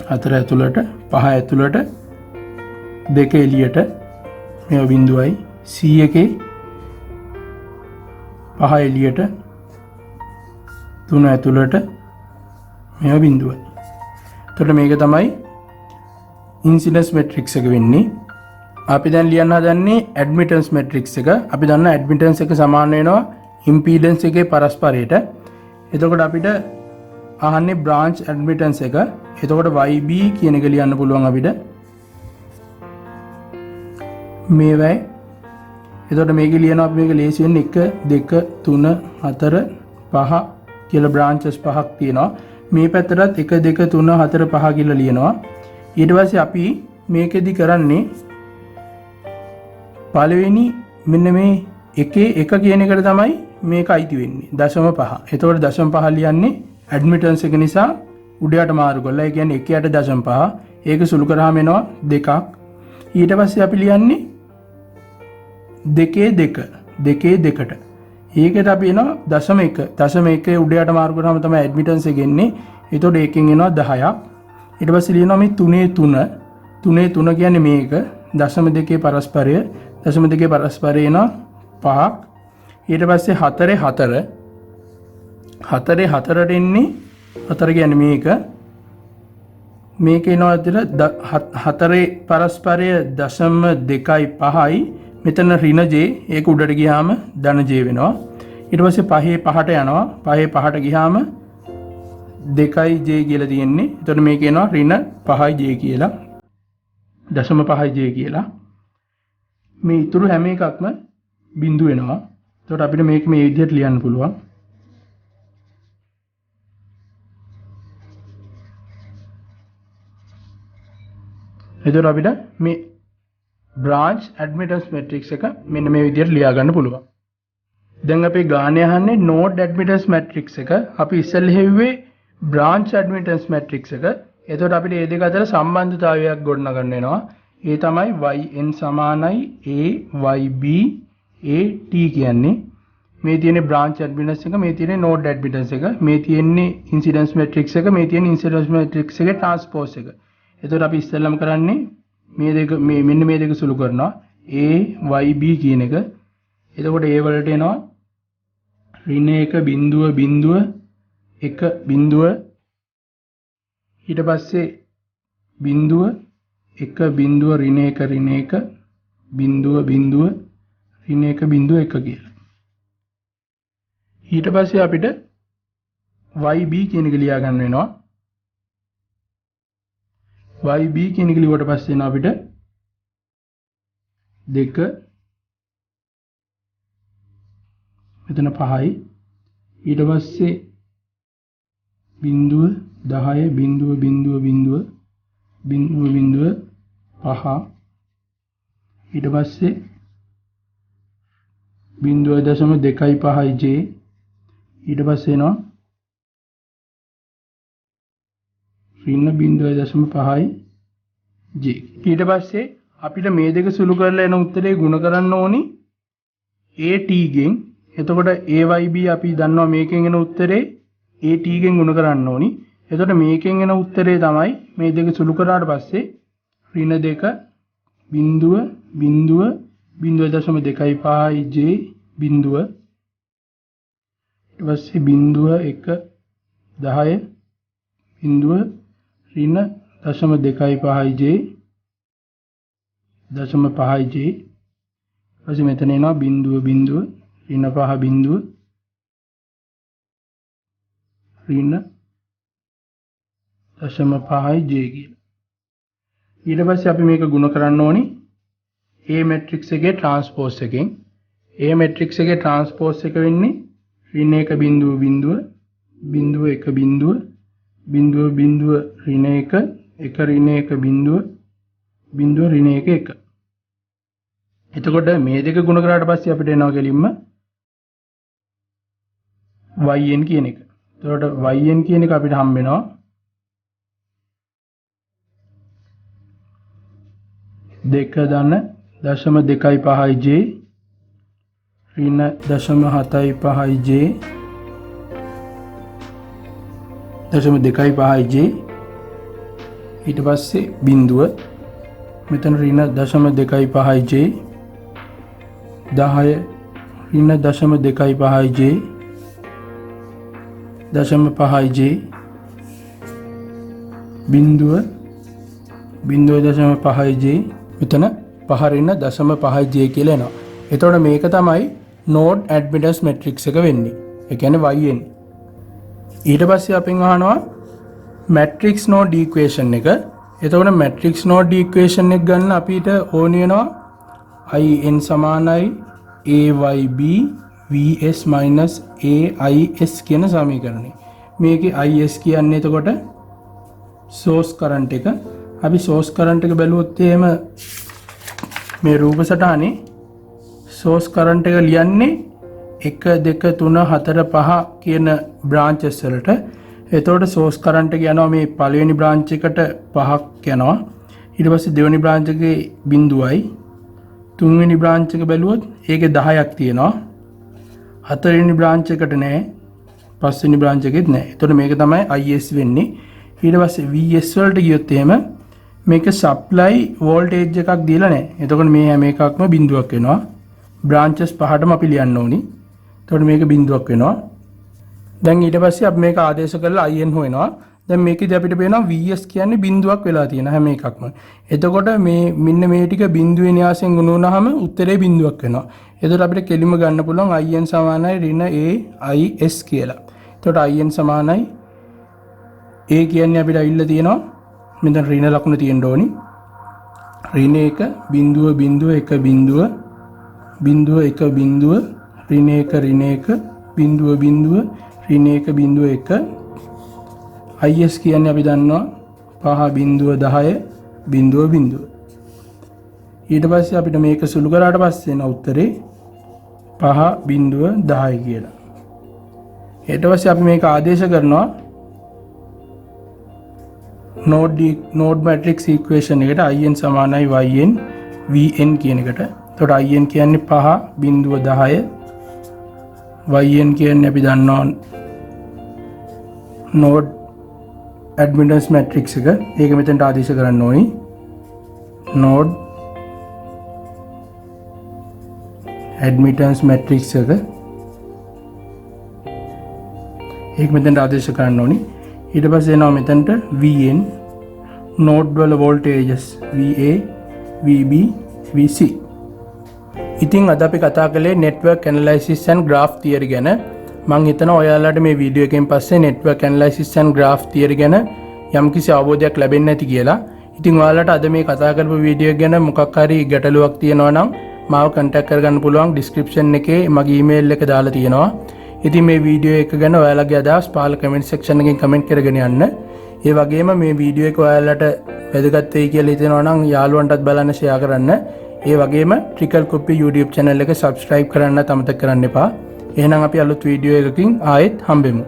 4 ඇතුළට 5 ඇතුළට 2 එළියට මේව බිඳුවයි. C එකේ 5 එළියට 3 ඇතුළට මේව බිඳුවයි. එතකොට මේක තමයි ඉන්සිඩන්ස් මැට්‍රික්ස් එක වෙන්නේ. අපි දැන් ලියන්න හදන්නේ ඇඩ්මිටන්ස් මැට්‍රික්ස් එක. අපි දන්න ඇඩ්මිටන්ස් එක සමාන වෙනවා ඉම්පීඩන්ස් එකේ පරස්පරයට. එතකොට අපිට අහන්නේ බ්‍රාන්ච් ඇඩ්මිටන්ස් එක. එතකොට YB කියන එක ලියන්න පුළුවන් අපිට. මේවයි. එතකොට මේක ලියනවා අපි මේක ලේසි වෙන්නේ 1 2 3 4 5 කියලා බ්‍රාන්චස් 5ක් තියෙනවා. මේ පැත්තටත් 1 2 3 4 5 කියලා ලියනවා. ඊට පස්සේ අපි මේකෙදි කරන්නේ පළවෙනි මෙන්න මේ එකේ 1 කියන එකට තමයි මේක අයිති වෙන්නේ 0.5. එතකොට 0.5 ලියන්නේ ඇඩ්මිටන්ස් එක නිසා උඩයට මාරු කරලා. ඒ කියන්නේ 1 යට 0.5. ඒක සුළු කරාම එනවා 2ක්. ඊට පස්සේ අපි ලියන්නේ 2 2ට. ඒකට අපි එනවා 0.1. 0.1 උඩයට මාරු කරාම තමයි ඇඩ්මිටන්ස් එක එන්නේ. එතකොට ඒකෙන් එනවා 10ක්. ඊට පස්සේ ලියනවා මේ 3 කියන්නේ මේක 0.2 පරස්පරය 0.2 පරස්පරය එනවා 5ක්. ඊට පස්සේ 4ට එන්නේ 4 කියන්නේ මේක එනවා ඇතුළට 4 පරස්පරය 0.25යි. මෙතන ඍණ j ඒක උඩට ගියාම ධන j වෙනවා. ඊට පස්සේ 5ට යනවා. 5ට ගියාම 2යි j කියලා තියෙන්නේ. එතකොට මේක එනවා ඍණ 5යි j කියලා. 0.5යි j කියලා. මේ ඊතුරු හැම එකක්ම බිඳු වෙනවා. එතකොට අපිට මේක මේ විදිහට ලියන්න පුළුවන්. එතකොට අපිට මේ බ්‍රාන්ච් ඇඩ්මිටන්ස් මැට්‍රික්ස් එක මෙන්න මේ විදිහට ලියා ගන්න පුළුවන්. දැන් අපි ගානේ අහන්නේ නෝඩ් ඇඩ්මිටන්ස් මැට්‍රික්ස් එක. අපි ඉස්සෙල්ලා හෙව්වේ බ්‍රාන්ච් ඇඩ්මිටන්ස් මැට්‍රික්ස් එක. එතකොට අපිට මේ දෙක අතර සම්බන්ධතාවයක් ගොඩනගන්න වෙනවා. ඒ තමයි yn සමානයි ayb at කියන්නේ. මේ තියෙන්නේ බ්‍රාන්ච් ඇඩ්මිටන්ස් එක, මේ තියෙන්නේ නෝඩ් ඇඩ්මිටන්ස් එක, මේ තියෙන්නේ ඉන්සිඩන්ස් මැට්‍රික්ස් එක, මේ තියෙන්නේ ඉන්සිඩන්ස් මැට්‍රික්ස් එකේ ට්‍රාන්ස්පෝස් එක. එතකොට අපි ඉස්සෙල්ලාම කරන්නේ මේ දෙක මෙන්න මේ දෙක සුළු කරනවා ayb කියන එක. එතකොට ඒ වලට එනවා ඍණ 1 බිඳුව බිඳුව 1 බිඳුව ඊට පස්සේ බිඳුව 1 බිඳුව ඍණ 1 ඍණ 1 බිඳුව බිඳුව ඍණ 1 බිඳුව 1 කියලා. ඊට පස්සේ අපිට yb කියන එක ලියා ගන්න වෙනවා. yb කියන එක ලියුවට පස්සේ එනවා අපිට 2 මෙතන 5යි ඊට පස්සේ බිඳුව 10 බිඳුව බිඳුව බිඳුව බිඳුව බිඳුව 5 ඊට පස්සේ බිඳුව 0.25යි j ඊට පස්සේ එනවා ඍණ 0.5යි j. ඊට පස්සේ අපිට මේ දෙක සුළු කරලා එන උත්තරේ ගුණ කරන්න ඕනි at ගෙන්. එතකොට ayb අපි දන්නවා මේකෙන් එන උත්තරේ at ගෙන් ගුණ කරන්න ඕනි. එතකොට මේකෙන් එන උත්තරේ තමයි මේ දෙක සුළු කරාට පස්සේ ඍණ 2 බිඳුව බිඳුව 0.25යි j බිඳුව ඊට පස්සේ බිඳුව 1 10 බිඳුව ඍණ 0.25යි j 0.5යි j. ඊපස්සේ මෙතන එනවා බිඳුව බිඳුව ඍණ 5 බිඳුව ඍණ 0.5යි j කියලා. ඊට පස්සේ අපි මේක ගුණ කරන්න ඕනි A මැට්‍රික්ස් එකේ ට්‍රාන්ස්පෝස් එකෙන්. A මැට්‍රික්ස් එකේ ට්‍රාන්ස්පෝස් එක වෙන්නේ ඍණ 1 බිඳුව බිඳුව බිඳුව 1 බිඳුව බිඳුව බිඳුව ඍණ 1 1 ඍණ 1 බිඳුව බිඳුව ඍණ 1 1. එතකොට මේ දෙක ගුණ කරාට පස්සේ අපිට එනවා කෙලින්ම yn කියන එක. එතකොට yn කියන එක අපිට හම්බ වෙනවා 2 ධන දශම 2.5 j ඍණ දශම 7.5 j දශම 2.5 j ඊට පස්සේ බිඳුව මෙතන ඍණ දශම 2.5 j 10 ඍණ දශම 2.5 j දශම 5 j බිඳුව දශම 5 j මෙතන 5 ඍණ දශම 5 j කියලා එනවා. එතකොට මේක තමයි node admittance matrix එක වෙන්නේ. ඒ කියන්නේ yn. ඊට පස්සේ අපෙන් අහනවා matrix node equation එක. එතකොට matrix node equation එක ගන්න අපිට ඕන වෙනවා in සමානයි ayb vs minus ais කියන සමීකරණය. මේකේ is කියන්නේ එතකොට source current එක. අපි source current එක බැලුවොත් එහෙම මේ රූප සටහනේ source current එක ලියන්නේ 1 2 3 4 5 කියන branches වලට. එතකොට source current එක යනවා මේ පළවෙනි branch එකට 5ක් යනවා. ඊට පස්සේ දෙවෙනි branch එකේ බිඳුවයි. තුන්වෙනි branch එක බැලුවොත් ඒකේ 10ක් තියෙනවා. හතරවෙනි branch එකට නෑ. පස්වෙනි branch එකෙත් නෑ. එතකොට මේක තමයි is වෙන්නේ. ඊට පස්සේ vs වලට ගියොත් එහෙම මේක supply voltage එකක් දීලා නැහැ. එතකොට මේ හැම එකක්ම බිඳුවක් වෙනවා. branches පහටම අපි ලියන්න ඕනි. එතකොට මේක බිඳුවක් වෙනවා. දැන් ඊට පස්සේ අපි මේක ආදේශ කරලා in හොයනවා. දැන් මේකෙදි අපිට පේනවා vs කියන්නේ බිඳුවක් වෙලා තියෙන හැම එකක්ම. එතකොට මේ මෙන්න මේ ටික බිඳුවේ න්‍යාසයෙන් ගුණ වුණාම උත්තරේ බිඳුවක් වෙනවා. එතකොට අපිට කෙලිම ගන්න පුළුවන් in සමානයි ඍණ a is කියලා. එතකොට in සමානයි a කියන්නේ අපිට අවිල්ල තියෙනවා මෙතන ඍණ ලකුණ තියෙන්න ඕනි. ඍණ 1 බිඳුව බිඳුව 1 බිඳුව බිඳුව 1 බිඳුව ඍණ 1 ඍණ 1 බිඳුව බිඳුව ඍණ 1 බිඳුව 1 is කියන්නේ අපි දන්නවා 5 බිඳුව 10 බිඳුව බිඳුව. ඊට පස්සේ අපිට මේක සුළු කරාට පස්සේ එන උත්තරේ 5 බිඳුව 10 කියලා. ඊට පස්සේ අපි මේක ආදේශ කරනවා node matrix equation එකට in සමානයි yn vn කියන එකට. එතකොට in කියන්නේ 5 බිඳුව 10 yn කියන්නේ අපි දන්නවා node admittance matrix එක. ඒක මෙතනට ආදේශ කරන්න ඕනි. node admittance matrix එක. ඒක මෙතනට ආදේශ කරන්න ඕනි. ඊට පස්සේ එනවා මෙතනට vn node වල voltages va vb vc. ඉතින් අද අපි කතා කළේ network analysis and graph theory ගැන. මම හිතනවා ඔයාලට මේ වීඩියෝ එකෙන් පස්සේ network analysis and graph theory ගැන යම්කිසි අවබෝධයක් ලැබෙන්න ඇති කියලා. ඉතින් ඔයාලට අද මේ කතා කරපු වීඩියෝ ගැන මොකක් හරි ගැටලුවක් තියෙනවා නම් මාව contact කරගන්න පුළුවන්. description එකේ මගේ email එක දාලා තියෙනවා. ඉතින් මේ වීඩියෝ එක ගැන ඔයාලගේ අදහස් පහළ comment section එකෙන් comment කරගෙන යන්න. ඒ වගේම මේ වීඩියෝ එක ඔයාලට වැදගත් වෙයි කියලා හිතෙනවා නම් යාළුවන්ටත් බලන්න share කරන්න. ඒ වගේම Trickle Copy YouTube channel එක subscribe කරන්න අමතක කරන්න එපා. එහෙනම් අපි අලුත් වීඩියෝ එකකින් ආයෙත් හම්බෙමු.